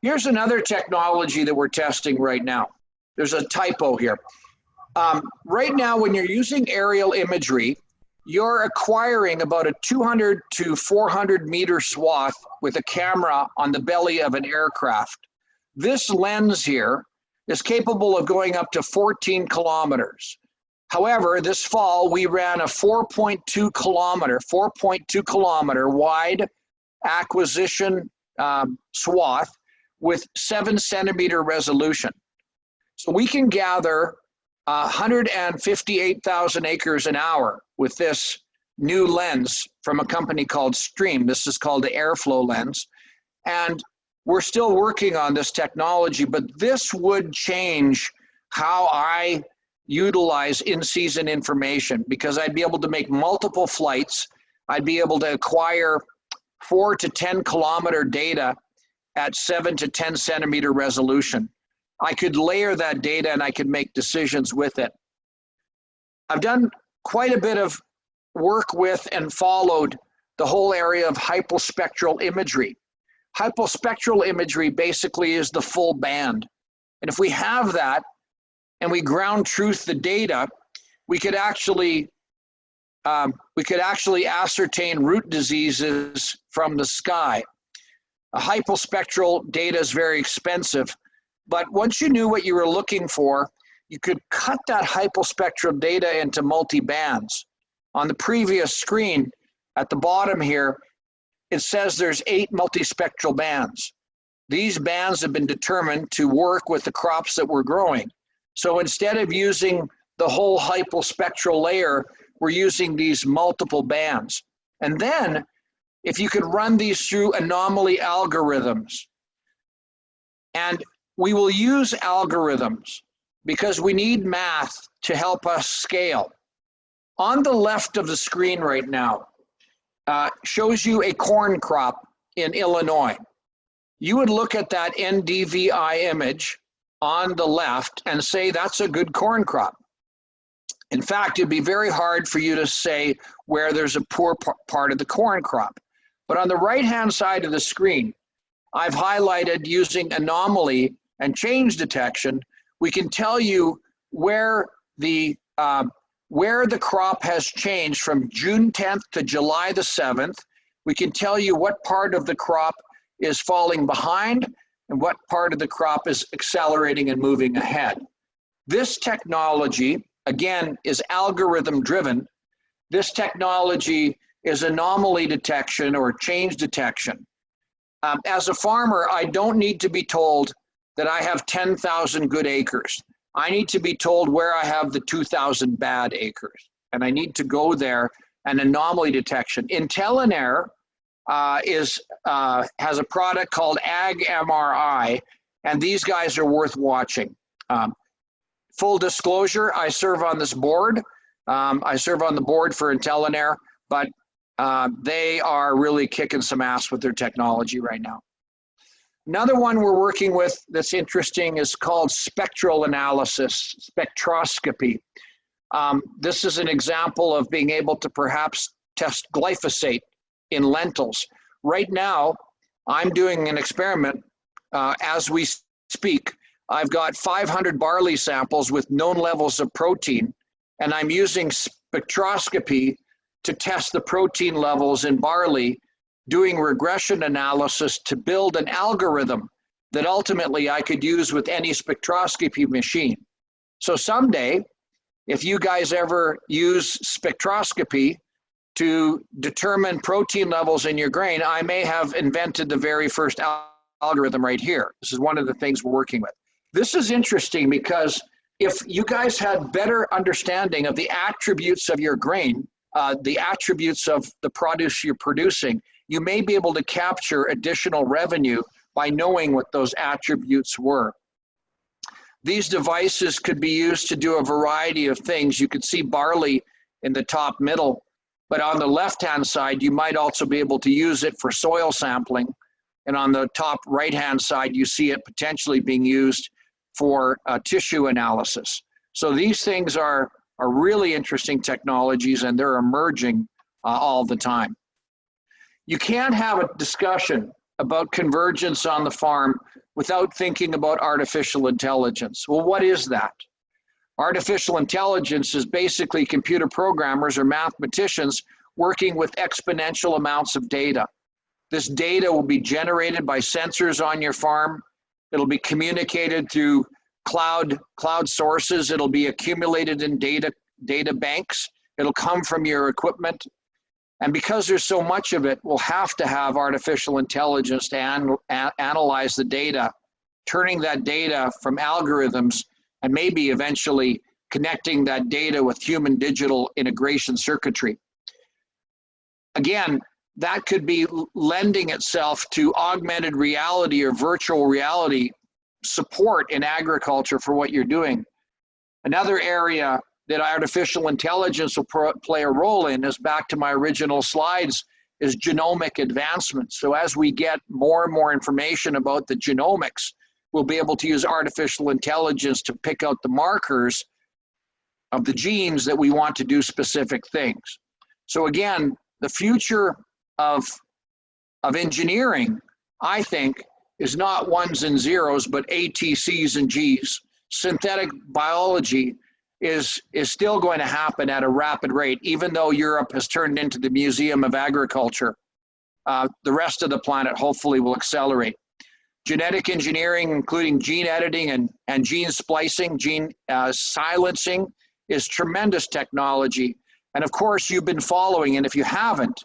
A: Here's another technology that we're testing right now. There's a typo here. Right now, when you're using aerial imagery, you're acquiring about a 200 to 400 meter swath with a camera on the belly of an aircraft. This lens here is capable of going up to 14 kilometers. However, this fall, we ran a 4.2 kilometer wide acquisition swath with 7 centimeter resolution. So we can gather 158,000 acres an hour with this new lens from a company called Stream. This is called the airflow lens. And we're still working on this technology, but this would change how I utilize in-season information, because I'd be able to make multiple flights. I'd be able to acquire 4 to 10 kilometer data at 7 to 10 centimeter resolution. I could layer that data and I could make decisions with it. I've done quite a bit of work with and followed the whole area of hypospectral imagery. Hypospectral imagery basically is the full band. And if we have that and we ground truth the data, we could actually ascertain root diseases from the sky. A hypospectral data is very expensive, but once you knew what you were looking for, you could cut that hypospectral data into multi-bands. On the previous screen, at the bottom here, it says there's 8 multispectral bands. These bands have been determined to work with the crops that we're growing. So instead of using the whole hypospectral layer, we're using these multiple bands. And then, if you could run these through anomaly algorithms, and we will use algorithms because we need math to help us scale. On the left of the screen right now, shows you a corn crop in Illinois. You would look at that NDVI image on the left and say that's a good corn crop. In fact, it'd be very hard for you to say where there's a poor part of the corn crop. But on the right-hand side of the screen, I've highlighted using anomaly and change detection, we can tell you where the crop has changed from June 10th to July the 7th. We can tell you what part of the crop is falling behind and what part of the crop is accelerating and moving ahead. This technology, again, is algorithm driven. This technology is anomaly detection or change detection. As a farmer, I don't need to be told that I have 10,000 good acres. I need to be told where I have the 2,000 bad acres. And I need to go there and anomaly detection. IntelliNair has a product called AgMRI, and these guys are worth watching. Full disclosure, I serve on this board. I serve on the board for IntelliNair, but they are really kicking some ass with their technology right now. Another one we're working with that's interesting is called spectral analysis, spectroscopy. This is an example of being able to perhaps test glyphosate in lentils. Right now, I'm doing an experiment as we speak. I've got 500 barley samples with known levels of protein, and I'm using spectroscopy to test the protein levels in barley, doing regression analysis to build an algorithm that ultimately I could use with any spectroscopy machine. So someday, if you guys ever use spectroscopy to determine protein levels in your grain, I may have invented the very first algorithm right here. This is one of the things we're working with. This is interesting because if you guys had better understanding of the attributes of your grain, the attributes of the produce you're producing, you may be able to capture additional revenue by knowing what those attributes were. These devices could be used to do a variety of things. You could see barley in the top middle, but on the left-hand side, you might also be able to use it for soil sampling. And on the top right-hand side, you see it potentially being used for tissue analysis. So these things are really interesting technologies, and they're emerging all the time. You can't have a discussion about convergence on the farm without thinking about artificial intelligence. Well, what is that? Artificial intelligence is basically computer programmers or mathematicians working with exponential amounts of data. This data will be generated by sensors on your farm. It'll be communicated through cloud sources. It'll be accumulated in data banks. It'll come from your equipment. And because there's so much of it, we'll have to have artificial intelligence to analyze the data, turning that data from algorithms and maybe eventually connecting that data with human digital integration circuitry. Again, that could be lending itself to augmented reality or virtual reality support in agriculture for what you're doing. Another area that artificial intelligence will play a role in is, back to my original slides, is genomic advancement. So as we get more and more information about the genomics, we'll be able to use artificial intelligence to pick out the markers of the genes that we want to do specific things. So again, the future of engineering, I think, is not ones and zeros, but ATCs and Gs. Synthetic biology is still going to happen at a rapid rate, even though Europe has turned into the Museum of Agriculture. The rest of the planet hopefully will accelerate. Genetic engineering, including gene editing and gene splicing, gene silencing, is tremendous technology. And of course, you've been following, and if you haven't,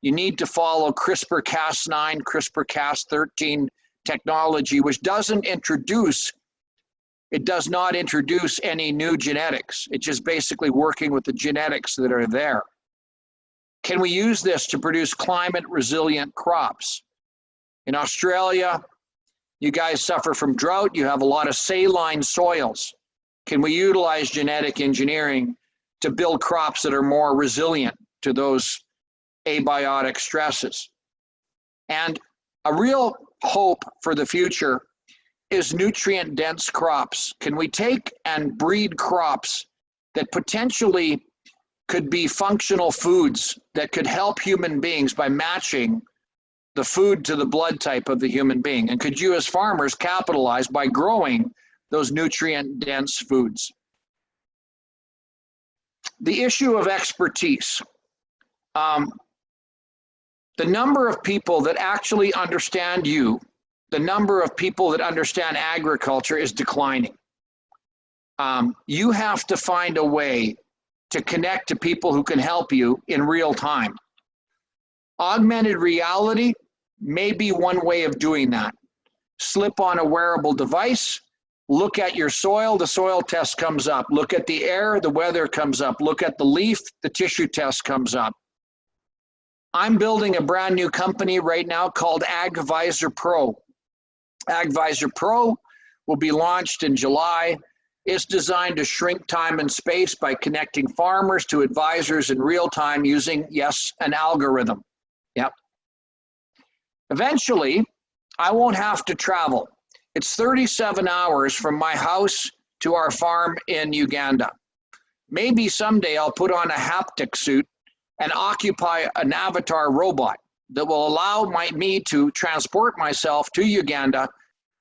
A: you need to follow CRISPR-Cas9, CRISPR-Cas13 technology, which does not introduce any new genetics. It's just basically working with the genetics that are there. Can we use this to produce climate resilient crops? In Australia, you guys suffer from drought. You have a lot of saline soils. Can we utilize genetic engineering to build crops that are more resilient to those abiotic stresses? And a real hope for the future is nutrient dense crops. Can we take and breed crops that potentially could be functional foods that could help human beings by matching the food to the blood type of the human being? And could you as farmers capitalize by growing those nutrient dense foods? The issue of expertise. The number of people that actually understand you, the number of people that understand agriculture is declining. You have to find a way to connect to people who can help you in real time. Augmented reality may be one way of doing that. Slip on a wearable device, look at your soil, the soil test comes up. Look at the air, the weather comes up. Look at the leaf, the tissue test comes up. I'm building a brand new company right now called Agiculture Pro. Agiculture Pro will be launched in July. It's designed to shrink time and space by connecting farmers to advisors in real time using, yes, an algorithm. Yep. Eventually, I won't have to travel. It's 37 hours from my house to our farm in Uganda. Maybe someday I'll put on a haptic suit and occupy an avatar robot that will allow me to transport myself to Uganda.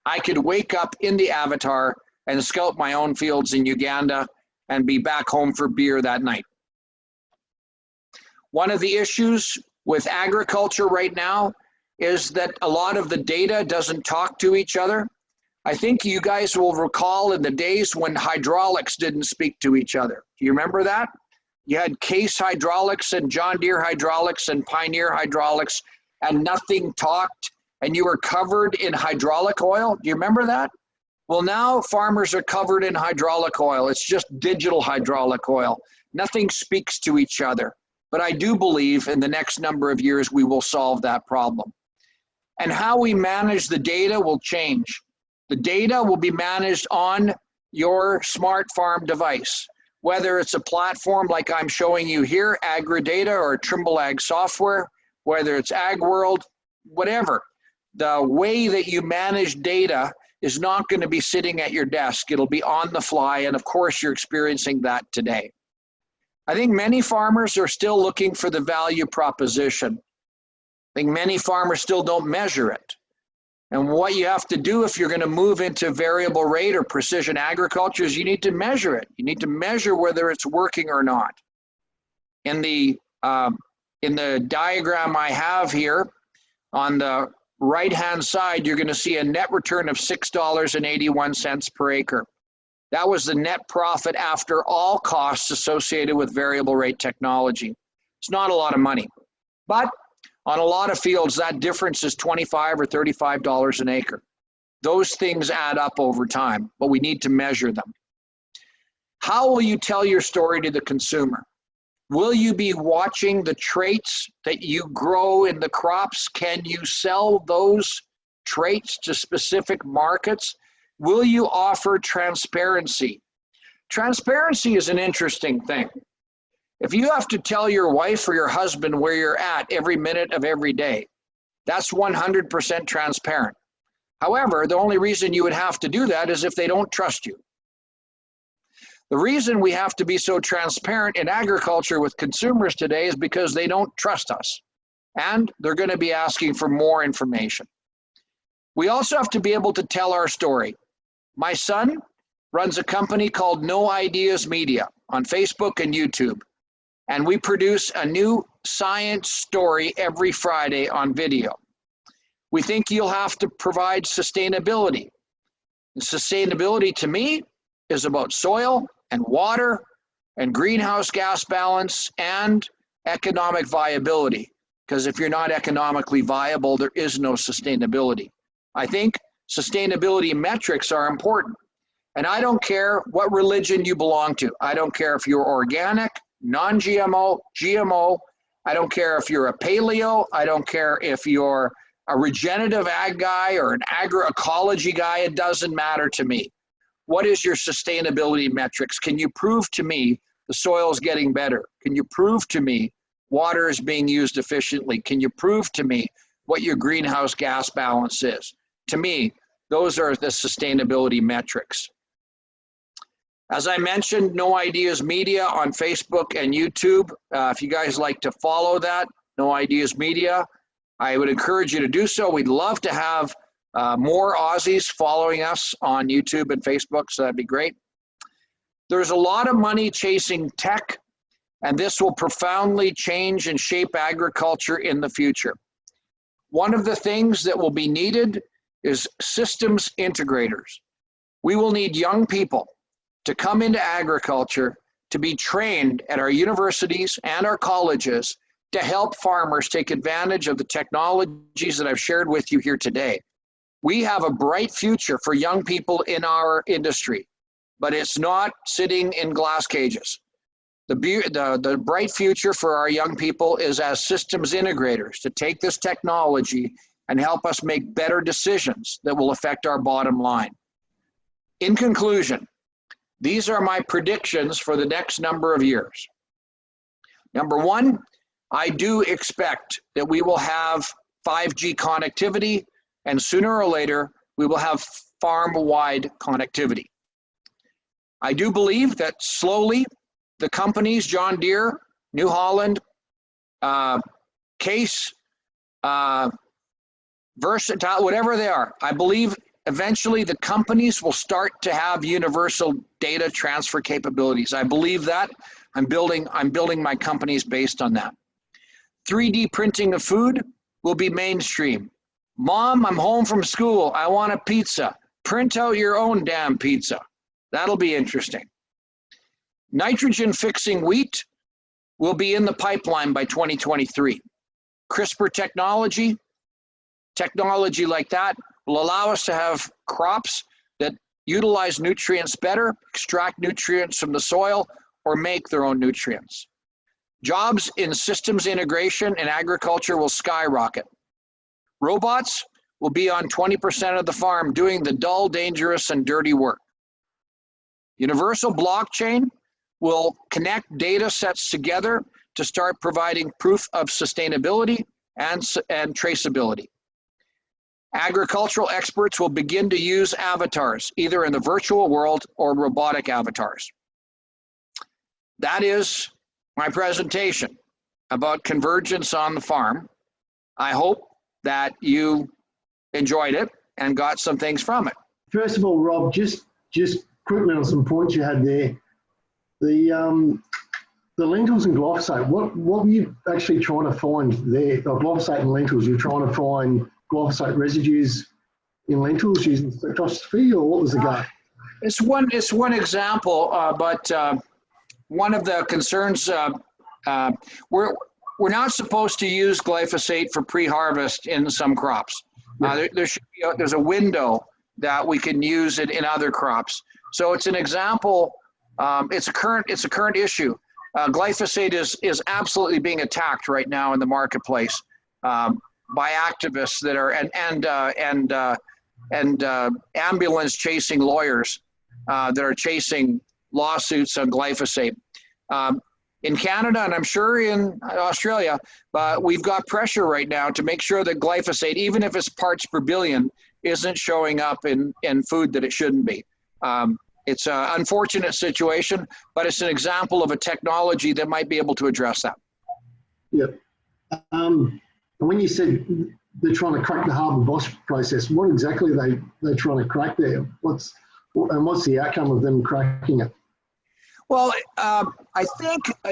A: I could wake up in the avatar and scout my own fields in Uganda and be back home for beer that night. One of the issues with agriculture right now is that a lot of the data doesn't talk to each other. I think you guys will recall in the days when hydraulics didn't speak to each other. Do you remember that? You had Case Hydraulics and John Deere Hydraulics and Pioneer Hydraulics, and nothing talked, and you were covered in hydraulic oil. Do you remember that? Well, now farmers are covered in hydraulic oil. It's just digital hydraulic oil. Nothing speaks to each other. But I do believe in the next number of years we will solve that problem. And how we manage the data will change. The data will be managed on your smart farm device, whether it's a platform like I'm showing you here, AgriData or Trimble Ag Software, whether it's AgWorld, whatever. The way that you manage data is not going to be sitting at your desk. It'll be on the fly, and of course you're experiencing that today. I think many farmers are still looking for the value proposition. I think many farmers still don't measure it. And what you have to do if you're going to move into variable rate or precision agriculture is you need to measure it. You need to measure whether it's working or not. In the diagram I have here, on the right-hand side, you're going to see a net return of $6.81 per acre. That was the net profit after all costs associated with variable rate technology. It's not a lot of money, but on a lot of fields, that difference is $25 or $35 an acre. Those things add up over time, but we need to measure them. How will you tell your story to the consumer? Will you be watching the traits that you grow in the crops? Can you sell those traits to specific markets? Will you offer transparency? Transparency is an interesting thing. If you have to tell your wife or your husband where you're at every minute of every day, that's 100% transparent. However, the only reason you would have to do that is if they don't trust you. The reason we have to be so transparent in agriculture with consumers today is because they don't trust us, and they're going to be asking for more information. We also have to be able to tell our story. My son runs a company called No Ideas Media on Facebook and YouTube. And we produce a new science story every Friday on video. We think you'll have to provide sustainability. And sustainability to me is about soil and water and greenhouse gas balance and economic viability. Because if you're not economically viable, there is no sustainability. I think sustainability metrics are important. And I don't care what religion you belong to. I don't care if you're organic, non-GMO, GMO. I don't care if you're a paleo. I don't care if you're a regenerative ag guy or an agroecology guy. It doesn't matter to me. What is your sustainability metrics? Can you prove to me the soil is getting better? Can you prove to me water is being used efficiently? Can you prove to me what your greenhouse gas balance is? To me, those are the sustainability metrics. As I mentioned, No Ideas Media on Facebook and YouTube. If you guys like to follow that, No Ideas Media, I would encourage you to do so. We'd love to have more Aussies following us on YouTube and Facebook, so that'd be great. There's a lot of money chasing tech, and this will profoundly change and shape agriculture in the future. One of the things that will be needed is systems integrators. We will need young people to come into agriculture, to be trained at our universities and our colleges to help farmers take advantage of the technologies that I've shared with you here today. We have a bright future for young people in our industry, but it's not sitting in glass cages. The bright future for our young people is as systems integrators to take this technology and help us make better decisions that will affect our bottom line. In conclusion, these are my predictions for the next number of years. Number one, I do expect that we will have 5G connectivity, and sooner or later, we will have farm-wide connectivity. I do believe that slowly, the companies, John Deere, New Holland, Case, Versatile, whatever they are, I believe eventually the companies will start to have universal data transfer capabilities. I believe that. I'm building my companies based on that. 3D printing of food will be mainstream. Mom, I'm home from school. I want a pizza. Print out your own damn pizza. That'll be interesting. Nitrogen fixing wheat will be in the pipeline by 2023. CRISPR technology like that will allow us to have crops that utilize nutrients better, extract nutrients from the soil, or make their own nutrients. Jobs in systems integration and agriculture will skyrocket. Robots will be on 20% of the farm doing the dull, dangerous, and dirty work. Universal blockchain will connect data sets together to start providing proof of sustainability and traceability. Agricultural experts will begin to use avatars, either in the virtual world or robotic avatars. That is my presentation about convergence on the farm. I hope that you enjoyed it and got some things from it.
B: First of all, Rob, just quickly on some points you had there. The lentils and glyphosate, what were you actually trying to find there? Glyphosate and lentils, you're trying to find glyphosate residues in lentils using spectroscopy, or what was the go?
A: It's one example, but one of the concerns, we're not supposed to use glyphosate for pre-harvest in some crops. There's a window that we can use it in other crops. So it's an example. It's a current issue. Glyphosate is absolutely being attacked right now in the marketplace by activists that are and ambulance chasing lawyers that are chasing lawsuits on glyphosate. In Canada, and I'm sure in Australia, we've got pressure right now to make sure that glyphosate, even if it's parts per billion, isn't showing up in food that it shouldn't be. It's an unfortunate situation, but it's an example of a technology that might be able to address that.
B: Yeah. And when you said they're trying to crack the Haber-Bosch process, what exactly are they trying to crack there? What's the outcome of them cracking it?
A: Well, I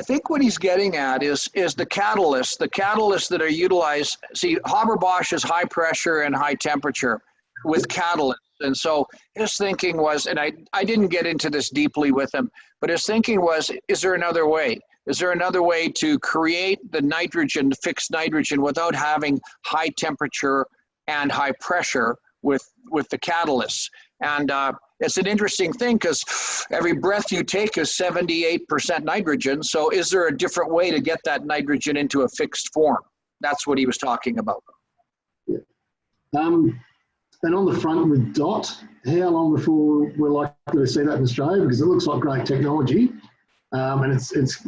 A: think what he's getting at is the catalysts that are utilized. See, Haber-Bosch is high pressure and high temperature with catalysts. And so his thinking was, and I didn't get into this deeply with him, but his thinking was, is there another way? Is there another way to create the nitrogen, fixed nitrogen, without having high temperature and high pressure with the catalysts? And it's an interesting thing because every breath you take is 78% nitrogen. So is there a different way to get that nitrogen into a fixed form? That's what he was talking about.
B: Yeah. And on the front with DOT, how long before we're likely to see that in Australia? Because it looks like great technology, and it's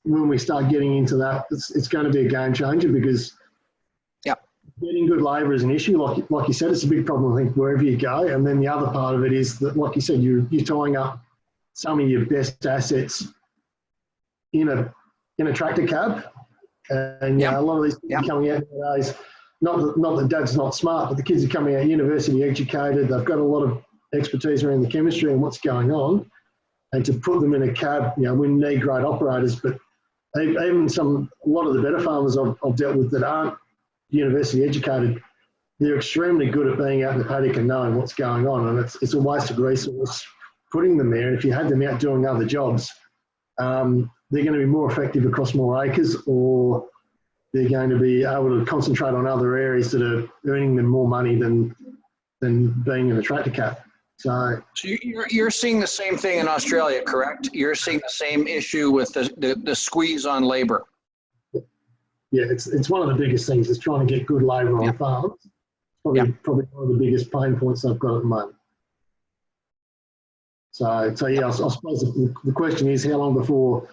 B: when we start getting into that, it's going to be a game changer because getting good labour is an issue. Like you said, it's a big problem, I think, wherever you go. And then the other part of it is that, like you said, you're tying up some of your best assets in a tractor cab, and a lot of these things coming out nowadays. Not that dad's not smart, but the kids are coming out university educated. They've got a lot of expertise around the chemistry and what's going on. And to put them in a cab, we need great operators. But even a lot of the better farmers I've dealt with that aren't university educated, they're extremely good at being out in the paddock and knowing what's going on. And it's a waste of resource putting them there. And if you had them out doing other jobs, they're going to be more effective across more acres, or they're going to be able to concentrate on other areas that are earning them more money than being in a tractor cab. So
A: you're seeing the same thing in Australia, correct? You're seeing the same issue with the squeeze on labour.
B: Yeah, it's one of the biggest things is trying to get good labour on farms. Probably one of the biggest pain points I've got at the moment. So yeah, I suppose the question is how long before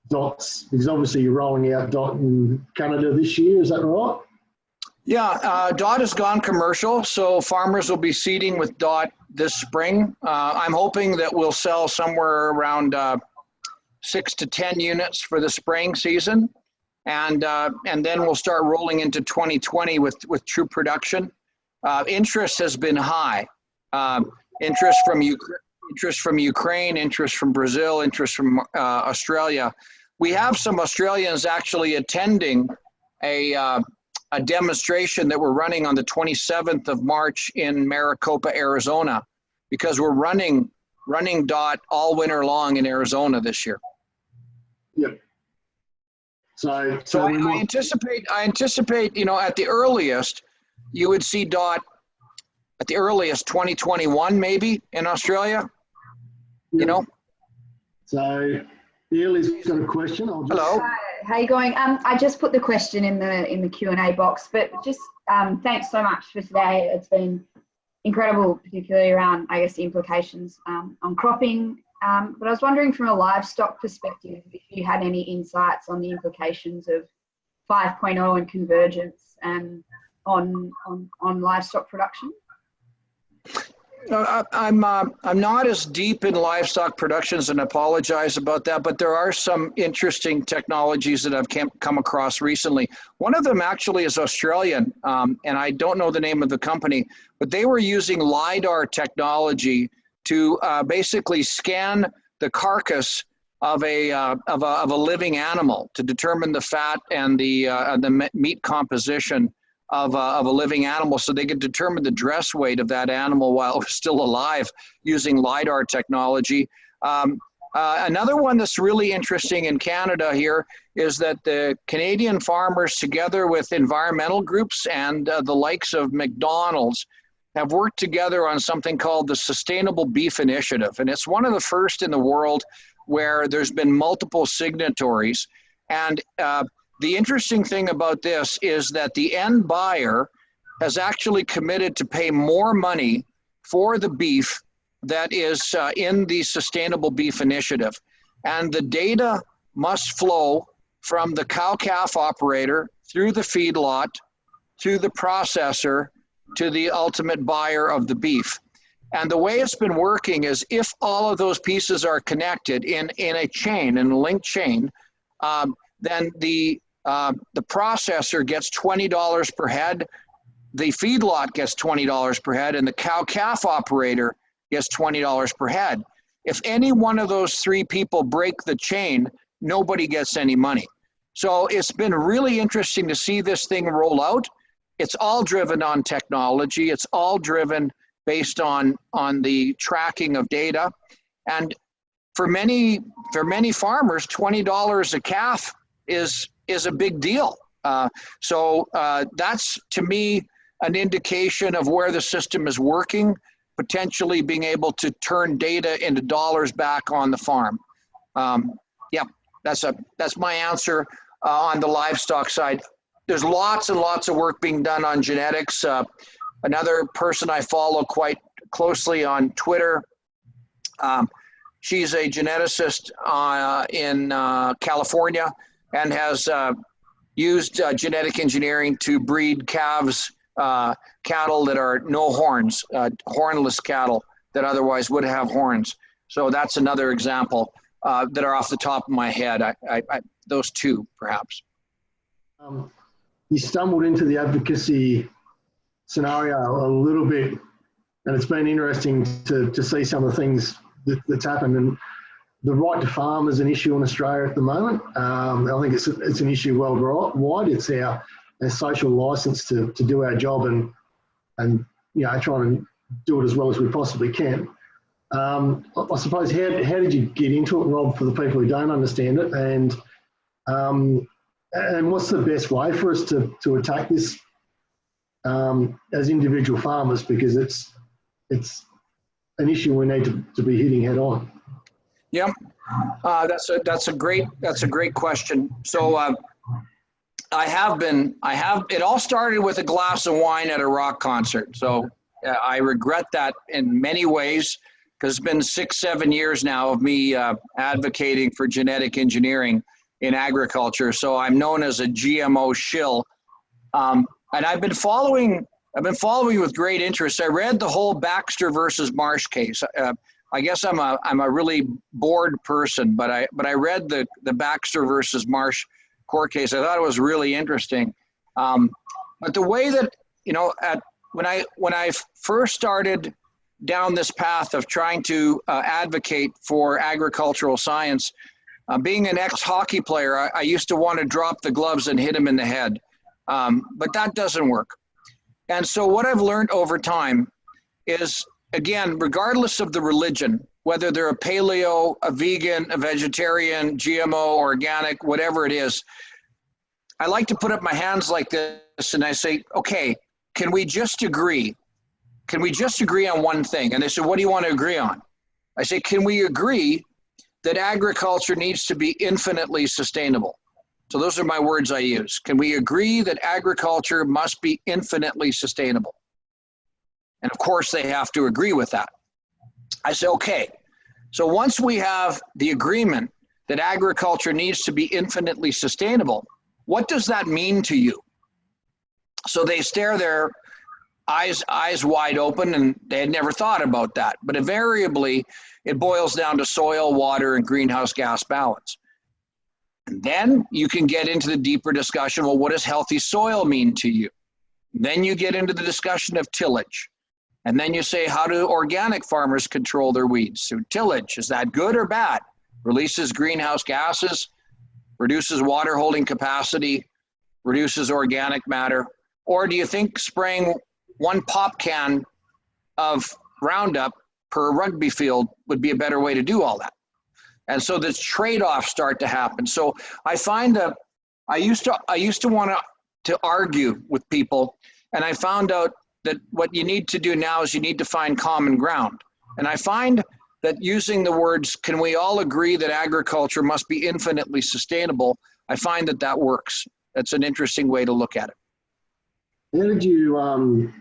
B: DOTs, because obviously you're rolling out DOT in Canada this year, is that right?
A: Yeah, DOT has gone commercial, so farmers will be seeding with DOT this spring. I'm hoping that we'll sell somewhere around 6 to 10 units for the spring season, and then we'll start rolling into 2020 with true production. Interest has been high. Interest from Ukraine, interest from Brazil, interest from Australia. We have some Australians actually attending a demonstration that we're running on the 27th of March in Maricopa, Arizona, because we're running DOT all winter long in Arizona this year.
B: Yep. So
A: I anticipate, at the earliest, you would see DOT at the earliest 2021 maybe in Australia.
B: So Ely's got a question.
A: Hello.
C: Hi, how you going? I just put the question in the Q&A box, but just thanks so much for today. It's been incredible, particularly around, I guess, the implications on cropping but I was wondering from a livestock perspective if you had any insights on the implications of 5.0 and convergence and on livestock production.
A: I'm not as deep in livestock productions, and apologize about that, but there are some interesting technologies that I've come across recently. One of them actually is Australian, and I don't know the name of the company, but they were using LiDAR technology to basically scan the carcass of a living animal to determine the fat and the meat composition of a living animal, so they could determine the dress weight of that animal while it was still alive using LiDAR technology. Another one that's really interesting in Canada here is that the Canadian farmers, together with environmental groups and the likes of McDonald's, have worked together on something called the Sustainable Beef Initiative. And it's one of the first in the world where there's been multiple signatories. And the interesting thing about this is that the end buyer has actually committed to pay more money for the beef that is in the Sustainable Beef Initiative. And the data must flow from the cow-calf operator through the feedlot, to the processor, to the ultimate buyer of the beef. And the way it's been working is if all of those pieces are connected in a chain, in a linked chain, then the processor gets $20 per head, the feedlot gets $20 per head, and the cow-calf operator gets $20 per head. If any one of those three people break the chain, nobody gets any money. So it's been really interesting to see this thing roll out. It's all driven on technology. It's all driven based on the tracking of data. And for many farmers, $20 a calf is a big deal. So that's, to me, an indication of where the system is working, potentially being able to turn data into dollars back on the farm. Yeah, that's my answer on the livestock side. There's lots and lots of work being done on genetics. Another person I follow quite closely on Twitter, she's a geneticist in California and has used genetic engineering to breed calves, cattle that are no horns, hornless cattle that otherwise would have horns. So that's another example that are off the top of my head. Those two, perhaps.
B: You stumbled into the advocacy scenario a little bit, and it's been interesting to see some of the things that's happened. And the right to farm is an issue in Australia at the moment. I think it's an issue worldwide. It's our social license to do our job and try and do it as well as we possibly can. I suppose, how did you get into it, Rob, for the people who don't understand it, and what's the best way for us to attack this as individual farmers, because it's an issue we need to be hitting head on.
A: Yeah, that's a great question. So it all started with a glass of wine at a rock concert. So I regret that in many ways, because it's been 6-7 years now of me advocating for genetic engineering in agriculture. So I'm known as a GMO shill. And I've been following with great interest. I read the whole Baxter versus Marsh case. I guess I'm a really bored person, but I read the Baxter versus Marsh court case. I thought it was really interesting. But the way that, when I first started down this path of trying to advocate for agricultural science, being an ex-hockey player, I used to want to drop the gloves and hit him in the head. But that doesn't work. And so what I've learned over time is, again, regardless of the religion, whether they're a paleo, a vegan, a vegetarian, GMO, organic, whatever it is, I like to put up my hands like this and I say, okay, can we just agree? Can we just agree on one thing? And they said, what do you want to agree on? I say, can we agree that agriculture needs to be infinitely sustainable? So those are my words I use. Can we agree that agriculture must be infinitely sustainable? And of course they have to agree with that. I say, okay, So once we have the agreement that agriculture needs to be infinitely sustainable, what does that mean to you? So they stare their eyes wide open, and they had never thought about that. But invariably, it boils down to soil, water, and greenhouse gas balance. And then you can get into the deeper discussion, well, what does healthy soil mean to you? Then you get into the discussion of tillage. And then you say, how do organic farmers control their weeds? So tillage, is that good or bad? Releases greenhouse gases, reduces water holding capacity, reduces organic matter. Or do you think spraying 1 pop can of Roundup per rugby field would be a better way to do all that? And so this trade-offs start to happen. So I find that I used to want to argue with people, and I found out that what you need to do now is you need to find common ground. And I find that using the words, can we all agree that agriculture must be infinitely sustainable? I find that that works. That's an interesting way to look at it.
B: How did you,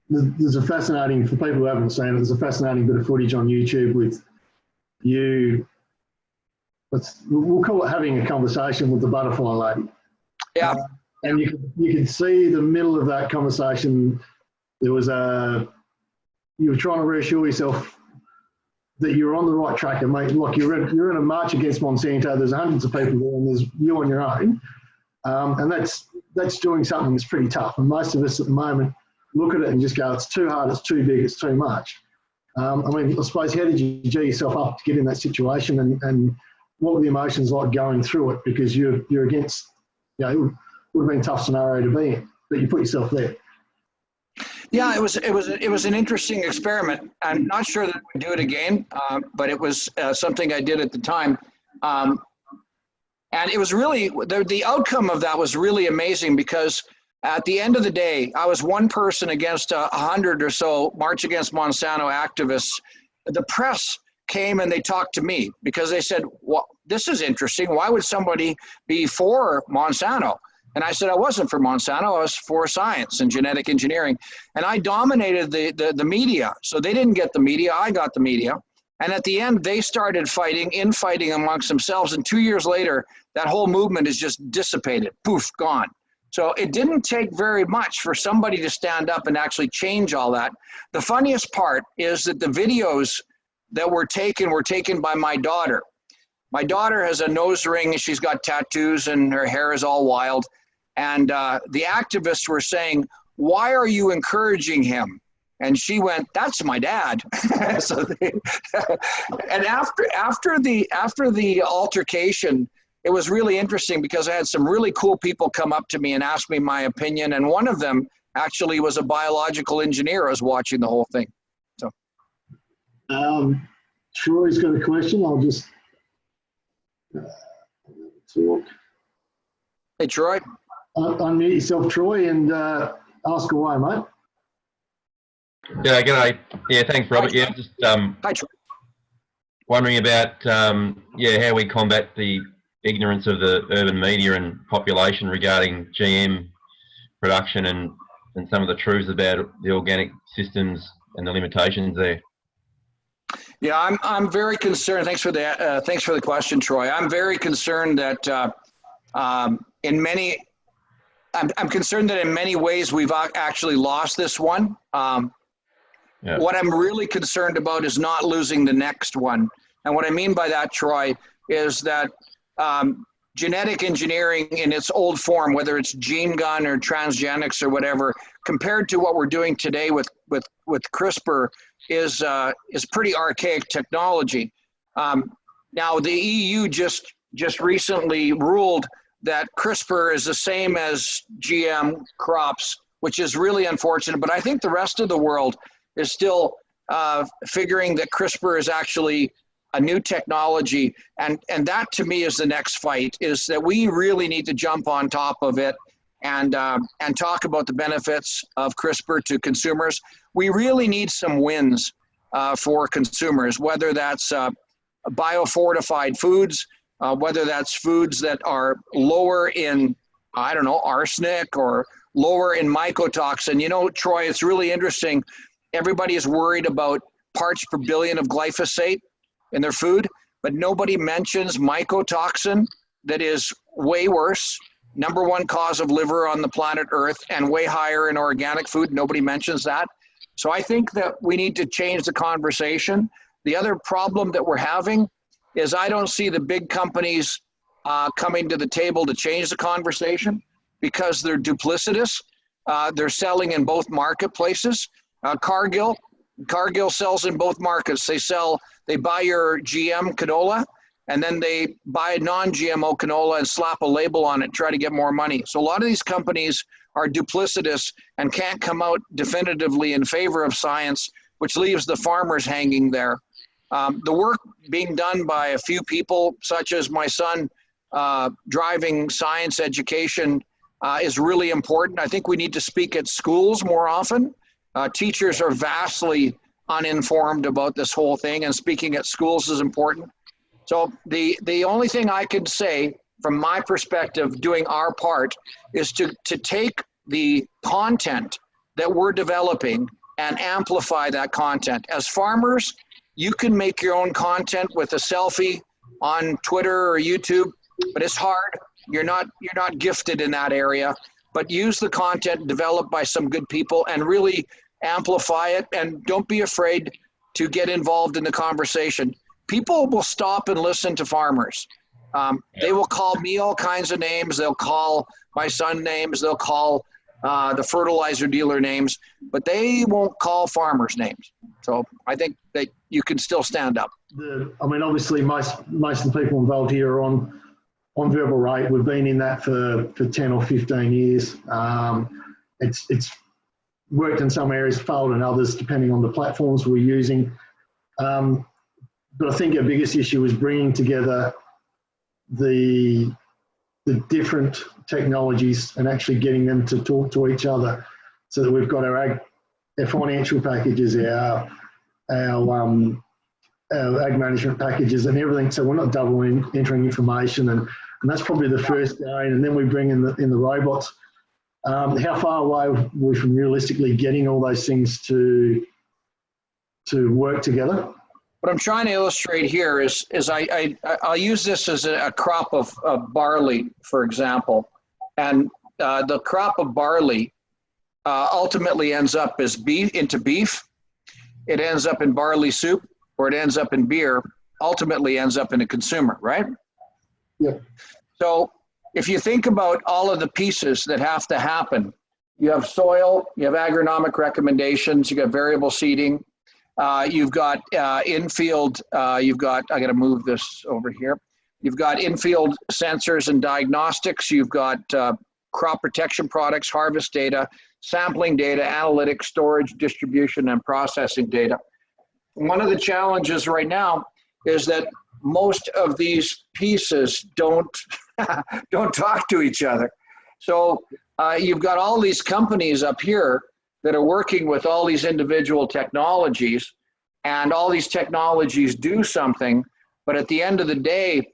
B: there's a fascinating, for people who haven't seen it, there's a fascinating bit of footage on YouTube with you, we'll call it having a conversation with the butterfly lady.
A: Yeah.
B: And you can see the middle of that conversation, there was you were trying to reassure yourself that you're on the right track, and mate, look, you're in a march against Monsanto, there's hundreds of people there, and there's you on your own. And that's doing something that's pretty tough. And most of us at the moment look at it and just go, it's too hard, it's too big, it's too much. I mean, I suppose, how did you G yourself up to get in that situation, and what were the emotions like going through it? Because you're against, you know, it would have been a tough scenario to be in, but you put yourself there.
A: Yeah, it was an interesting experiment. I'm not sure that I would do it again, but it was something I did at the time. And it was really, the outcome of that was really amazing, because at the end of the day, I was one person against 100 or so March Against Monsanto activists. The press came and they talked to me because they said, well, this is interesting. Why would somebody be for Monsanto? And I said, I wasn't for Monsanto, I was for science and genetic engineering. And I dominated the media. So they didn't get the media, I got the media. And at the end, they started infighting amongst themselves. And 2 years later, that whole movement is just dissipated, poof, gone. So it didn't take very much for somebody to stand up and actually change all that. The funniest part is that the videos that were taken by my daughter. My daughter has a nose ring, and she's got tattoos, and her hair is all wild. And the activists were saying, why are you encouraging him? And she went, that's my dad. So and after the altercation, it was really interesting because I had some really cool people come up to me and ask me my opinion. And one of them actually was a biological engineer who was watching the whole thing. So,
B: Troy's got a question. I'll just talk.
A: Hey, Troy.
B: Unmute yourself, Troy, and ask away, mate.
D: Yeah, g'day. Yeah, thanks, Robert. Yeah, just
A: Hi, Troy.
D: Wondering about how we combat the ignorance of the urban media and population regarding GM production and some of the truths about the organic systems and the limitations there.
A: Yeah, I'm very concerned. Thanks for the question, Troy. I'm very concerned that I'm concerned that in many ways we've actually lost this one.
D: Yeah.
A: What I'm really concerned about is not losing the next one. And what I mean by that, Troy, is that genetic engineering in its old form, whether it's gene gun or transgenics or whatever, compared to what we're doing today with CRISPR, is pretty archaic technology. Now, the EU just recently ruled that CRISPR is the same as GM crops, which is really unfortunate. But I think the rest of the world is still figuring that CRISPR is actually a new technology. And that, to me, is the next fight, is that we really need to jump on top of it and talk about the benefits of CRISPR to consumers. We really need some wins for consumers, whether that's biofortified foods, whether that's foods that are lower in, I don't know, arsenic or lower in mycotoxin. You know, Troy, it's really interesting. Everybody is worried about parts per billion of glyphosate. in their food, but nobody mentions mycotoxin that is way worse, #1 cause of liver on the planet Earth, and way higher in organic food. Nobody mentions that. So I think that we need to change the conversation. The other problem that we're having is I don't see the big companies coming to the table to change the conversation because they're duplicitous. They're selling in both marketplaces. Cargill sells in both markets. They buy your GM canola, and then they buy non-GMO canola and slap a label on it and try to get more money. So a lot of these companies are duplicitous and can't come out definitively in favor of science, which leaves the farmers hanging there. The work being done by a few people, such as my son, driving science education, is really important. I think we need to speak at schools more often. Teachers are vastly uninformed about this whole thing, and speaking at schools is important. So the only thing I could say from my perspective, doing our part, is to take the content that we're developing and amplify that content. As farmers, you can make your own content with a selfie on Twitter or YouTube, but it's hard. You're not gifted in that area, but use the content developed by some good people and really amplify it, and don't be afraid to get involved in the conversation. People will stop and listen to farmers. They will call me all kinds of names. They'll call my son names. They'll call the fertilizer dealer names, but they won't call farmers names. So I think that you can still stand up.
B: Obviously most of the people involved here are on verbal rate. We've been in that for 10 or 15 years. It's worked in some areas, failed in others, depending on the platforms we're using. But I think our biggest issue is bringing together the different technologies and actually getting them to talk to each other, so that we've got our financial packages, our ag management packages and everything, so we're not double entering information, and that's probably the first gain. And then we bring in the robots. How far away are we from realistically getting all those things to work together?
A: What I'm trying to illustrate here is I'll use this as a crop of barley, for example, and the crop of barley ultimately ends up as into beef. It ends up in barley soup, or it ends up in beer. Ultimately, ends up in a consumer, right?
B: Yeah.
A: So if you think about all of the pieces that have to happen, you have soil, you have agronomic recommendations, you got variable seeding. You've got infield, I got to move this over here. You've got infield sensors and diagnostics. You've got crop protection products, harvest data, sampling data, analytics, storage, distribution, and processing data. One of the challenges right now is that most of these pieces don't talk to each other. So you've got all these companies up here that are working with all these individual technologies, and all these technologies do something, but at the end of the day,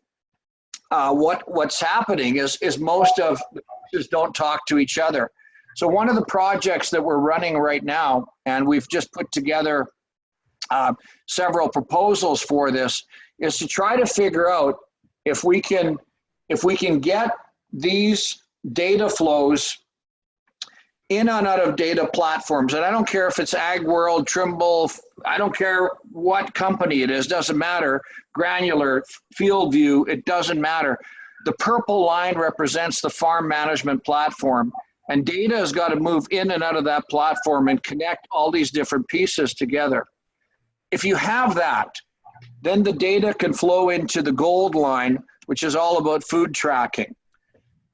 A: what's happening is most of the pieces don't talk to each other. So one of the projects that we're running right now, and we've just put together several proposals for this, is to try to figure out if we can get these data flows in and out of data platforms. And I don't care if it's AgWorld, Trimble, I don't care what company it is, doesn't matter. Granular, FieldView, it doesn't matter. The purple line represents the farm management platform, and data has got to move in and out of that platform and connect all these different pieces together. If you have that, then the data can flow into the gold line, which is all about food tracking.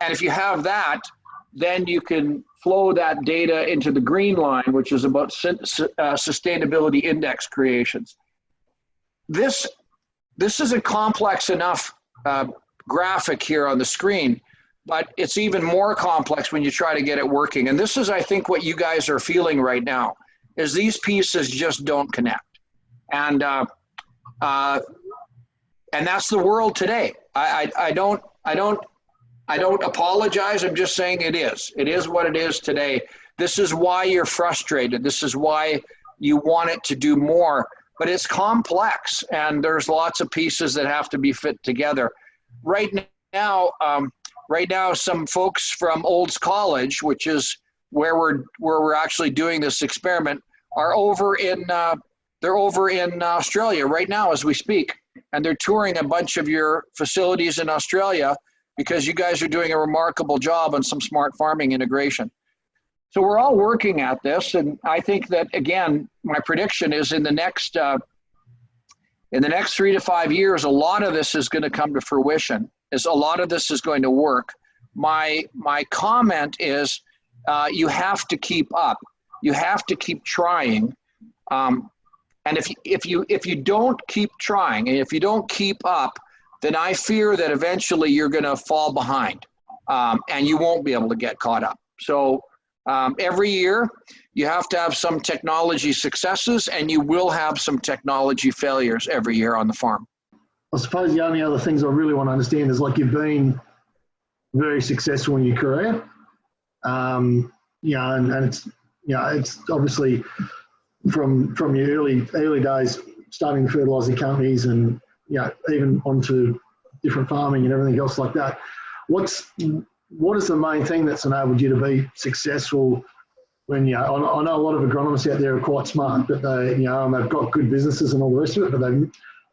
A: And if you have that, then you can flow that data into the green line, which is about sustainability index creations. This is a complex enough graphic here on the screen, but it's even more complex when you try to get it working. And this is, I think, what you guys are feeling right now, is these pieces just don't connect. And that's the world today. I don't apologize. I'm just saying it is. It is what it is today. This is why you're frustrated. This is why you want it to do more. but it's complex and there's lots of pieces that have to be fit together. Right now, some folks from Olds College, which is where we're actually doing this experiment, are over in Australia right now as we speak, and they're touring a bunch of your facilities in Australia because you guys are doing a remarkable job on some smart farming integration. So we're all working at this, and I think that, again, my prediction is in the next 3 to 5 years, a lot of this is going to come to fruition. A lot of this is going to work. My comment is you have to keep up. You have to keep trying. And if you don't keep trying and if you don't keep up, then I fear that eventually you're going to fall behind and you won't be able to get caught up. So every year you have to have some technology successes and you will have some technology failures every year on the farm.
B: I suppose the only other things I really want to understand is, like, you've been very successful in your career, and it's obviously from your early days starting the fertilizer companies and even onto different farming and everything else like that. What is the main thing that's enabled you to be successful? When I know a lot of agronomists out there are quite smart, but they've got good businesses and all the rest of it, but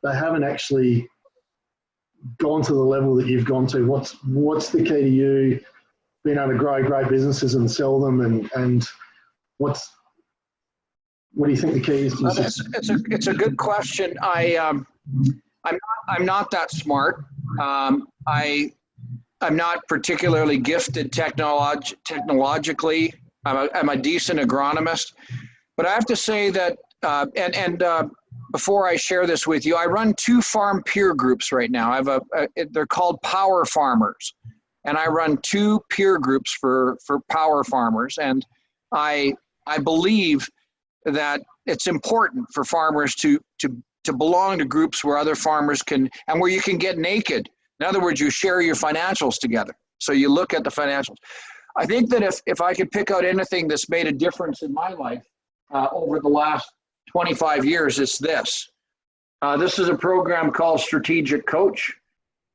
B: they haven't actually gone to the level that you've gone to. What's the key to you being able to grow great businesses and sell them, and what do you think the key is to
A: it's a good question. I'm not that smart. I'm not particularly gifted technologically. I'm a decent agronomist, but I have to say that before I share this with you, I run 2 farm peer groups right now. They're called power farmers, and I run 2 peer groups for power farmers. And I believe that it's important for farmers to belong to groups where other farmers can, and where you can get naked. In other words, you share your financials together. So you look at the financials. I think that if I could pick out anything that's made a difference in my life over the last 25 years, it's this. This is a program called Strategic Coach.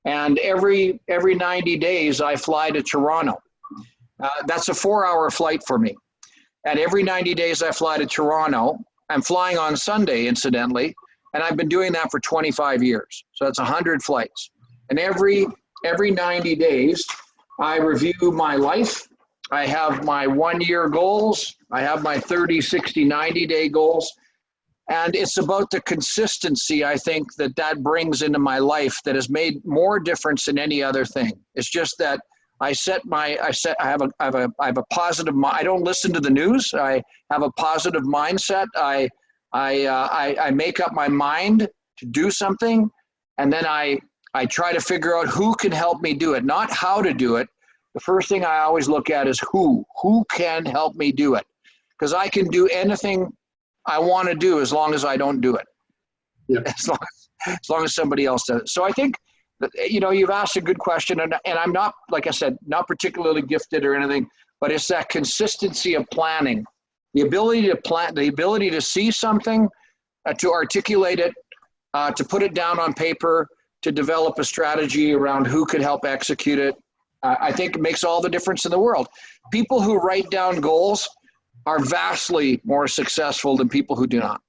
A: And every 90 days, I fly to Toronto. That's a 4-hour flight for me. And every 90 days, I fly to Toronto. I'm flying on Sunday, incidentally. And I've been doing that for 25 years. So that's 100 flights. And every 90 days, I review my life. I have my 1-year goals. I have my 30, 60, 90-day goals. And it's about the consistency, I think, that brings into my life that has made more difference than any other thing. It's just that I have a positive mind. I don't listen to the news. I have a positive mindset. I make up my mind to do something, and then I try to figure out who can help me do it, not how to do it. The first thing I always look at is who can help me do it, because I can do anything I want to do as long as I don't do it. Yeah. As long as somebody else does it. So I think that, you've asked a good question, and I'm not, like I said, not particularly gifted or anything, but it's that consistency of planning, the ability to plan, the ability to see something, to articulate it, to put it down on paper, to develop a strategy around who could help execute it. I think it makes all the difference in the world. People who write down goals are vastly more successful than people who do not.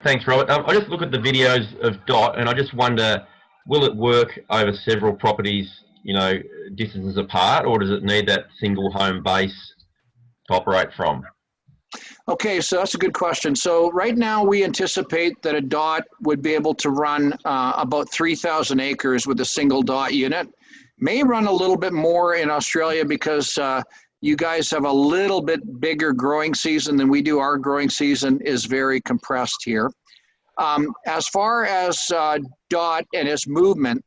D: Thanks, Robert. I just look at the videos of DOT and I just wonder, will it work over several properties, distances apart, or does it need that single home base to operate from?
A: Okay, so that's a good question. So right now we anticipate that a DOT would be able to run about 3,000 acres with a single DOT unit. May run a little bit more in Australia because you guys have a little bit bigger growing season than we do. Our growing season is very compressed here. As far as DOT and its movement,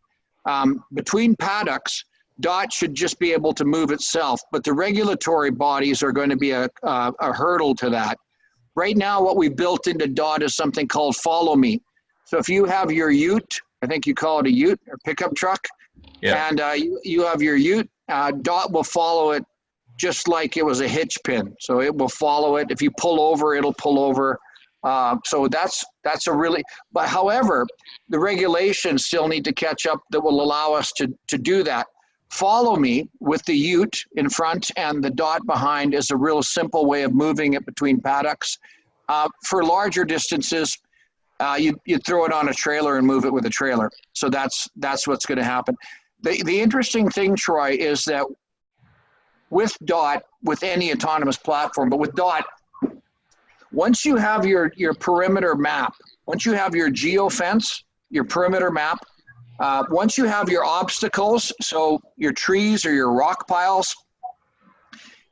A: between paddocks, DOT should just be able to move itself, but the regulatory bodies are going to be a hurdle to that. Right now, what we built into DOT is something called Follow Me. So if you have your ute, I think you call it a ute or pickup truck, yeah. And you have your ute, DOT will follow it just like it was a hitch pin. So it will follow it. If you pull over, it'll pull over. So that's a really, but however, the regulations still need to catch up that will allow us to do that. Follow me with the ute in front and the dot behind is a real simple way of moving it between paddocks. For larger distances, you throw it on a trailer and move it with a trailer. So that's what's going to happen. The interesting thing, Troy, is that with DOT, with any autonomous platform, but with DOT, once you have your perimeter map, once you have your geofence, your perimeter map, once you have your obstacles, so your trees or your rock piles,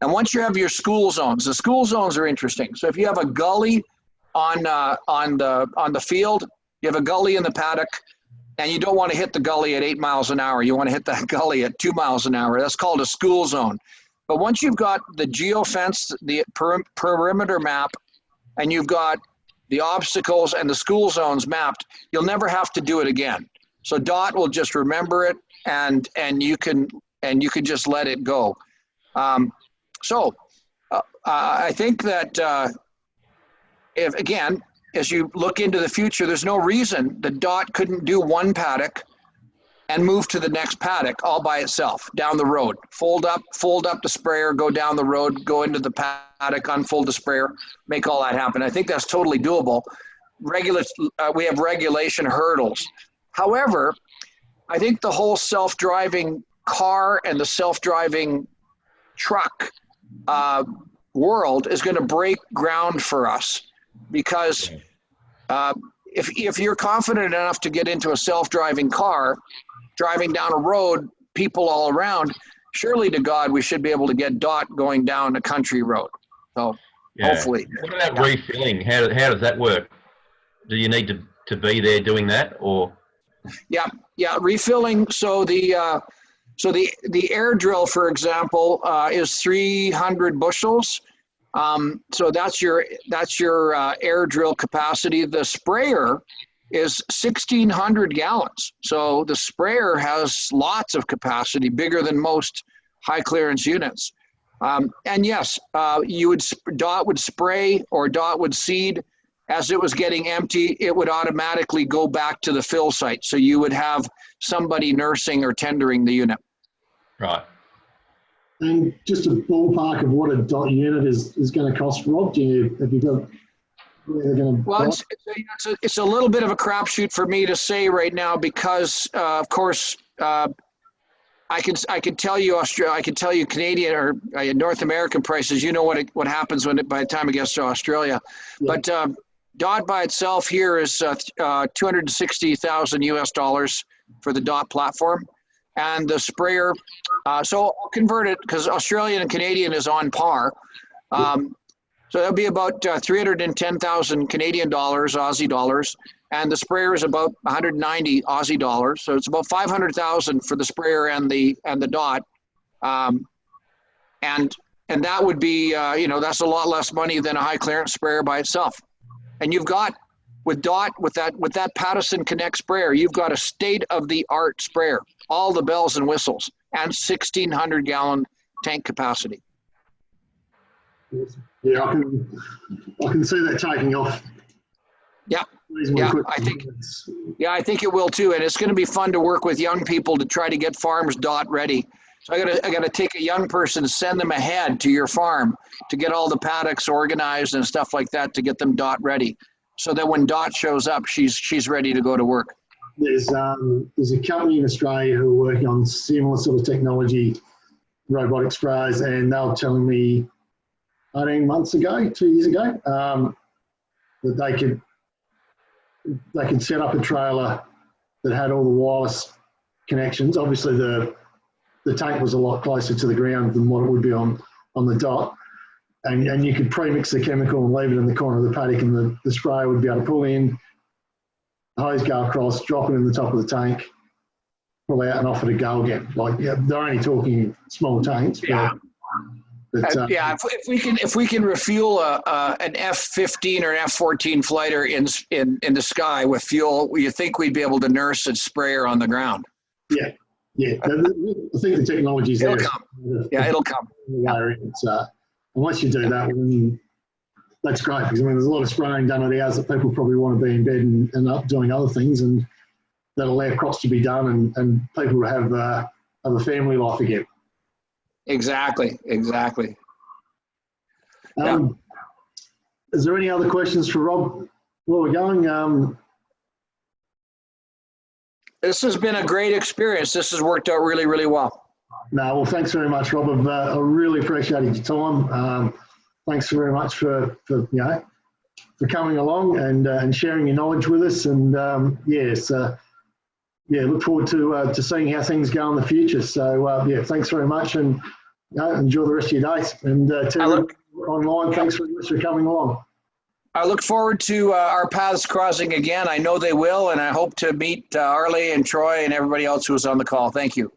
A: and once you have your school zones, the school zones are interesting. So if you have a gully on the field, you have a gully in the paddock, and you don't want to hit the gully at 8 miles an hour. You want to hit that gully at 2 miles an hour. That's called a school zone. But once you've got the geofence, the perimeter map, and you've got the obstacles and the school zones mapped, you'll never have to do it again. So DOT will just remember it, and you can just let it go. I think that if again, as you look into the future, there's no reason the DOT couldn't do one paddock and move to the next paddock all by itself down the road. Fold up the sprayer, go down the road, go into the paddock, unfold the sprayer, make all that happen. I think that's totally doable. We have regulation hurdles. However, I think the whole self-driving car and the self-driving truck world is going to break ground for us, because if you're confident enough to get into a self-driving car, driving down a road, people all around, surely to God, we should be able to get DOT going down a country road. So hopefully.
D: What about refilling? How does that work? Do you need to be there doing that, or?
A: Yeah, refilling. So the air drill, for example, is 300 bushels. So that's your air drill capacity. The sprayer is 1,600 gallons. So the sprayer has lots of capacity, bigger than most high clearance units. And yes, DOT would spray or DOT would seed. As it was getting empty, it would automatically go back to the fill site. So you would have somebody nursing or tendering the unit.
D: Right.
B: And just a ballpark of what a DOT unit is going to cost, Rob. Have you got?
A: Well, it's a little bit of a crapshoot for me to say right now, because of course I can tell you I can tell you Canadian or North American prices. You know what happens by the time it gets to Australia. Yeah. But DOT by itself here is $260,000 US for the DOT platform, and the sprayer. So I'll convert it because Australian and Canadian is on par. So that'll be about 310,000 Canadian dollars, Aussie dollars, and the sprayer is about 190 Aussie dollars. So it's about 500,000 for the sprayer and the DOT, and that would be that's a lot less money than a high clearance sprayer by itself. And you've got with DOT with that Pattison Connect sprayer, you've got a state of the art sprayer, all the bells and whistles, and 1,600 gallon tank capacity.
B: Yeah, I can see that taking off.
A: Yeah, I think it will too, and it's going to be fun to work with young people to try to get farms DOT ready. So I got to take a young person, send them ahead to your farm to get all the paddocks organized and stuff like that to get them DOT ready, so that when DOT shows up, she's ready to go to work.
B: There's a company in Australia who are working on similar sort of technology, robotic sprayers, and they were telling me 18 months ago, 2 years ago, that they could set up a trailer that had all the wireless connections. Obviously, the tank was a lot closer to the ground than what it would be on the DOT, and you could pre-mix the chemical and leave it in the corner of the paddock, and the sprayer would be able to pull in, the hose go across, drop it in the top of the tank, pull out, and off it go again. They're only talking small tanks.
A: Yeah. If we can refuel an F-15 or an F-14 fighter in the sky with fuel, you think we'd be able to nurse a sprayer on the ground?
B: Yeah. I think the technology's there.
A: It'll come. Yeah, it'll come.
B: And once you do that, that's great, because I mean, there's a lot of spraying done at ours that people probably want to be in bed and up doing other things, and that allow crops to be done and people to have a family life again.
A: Exactly.
B: Is there any other questions for Rob where we're going?
A: This has been a great experience. This has worked out really, really well.
B: No, well, thanks very much, Rob. I really appreciated your time. Thanks very much for coming along and sharing your knowledge with us. And look forward to seeing how things go in the future. So thanks very much, and enjoy the rest of your day. And to online, thanks very much for coming along.
A: I look forward to our paths crossing again. I know they will, and I hope to meet Arlie and Troy and everybody else who was on the call. Thank you.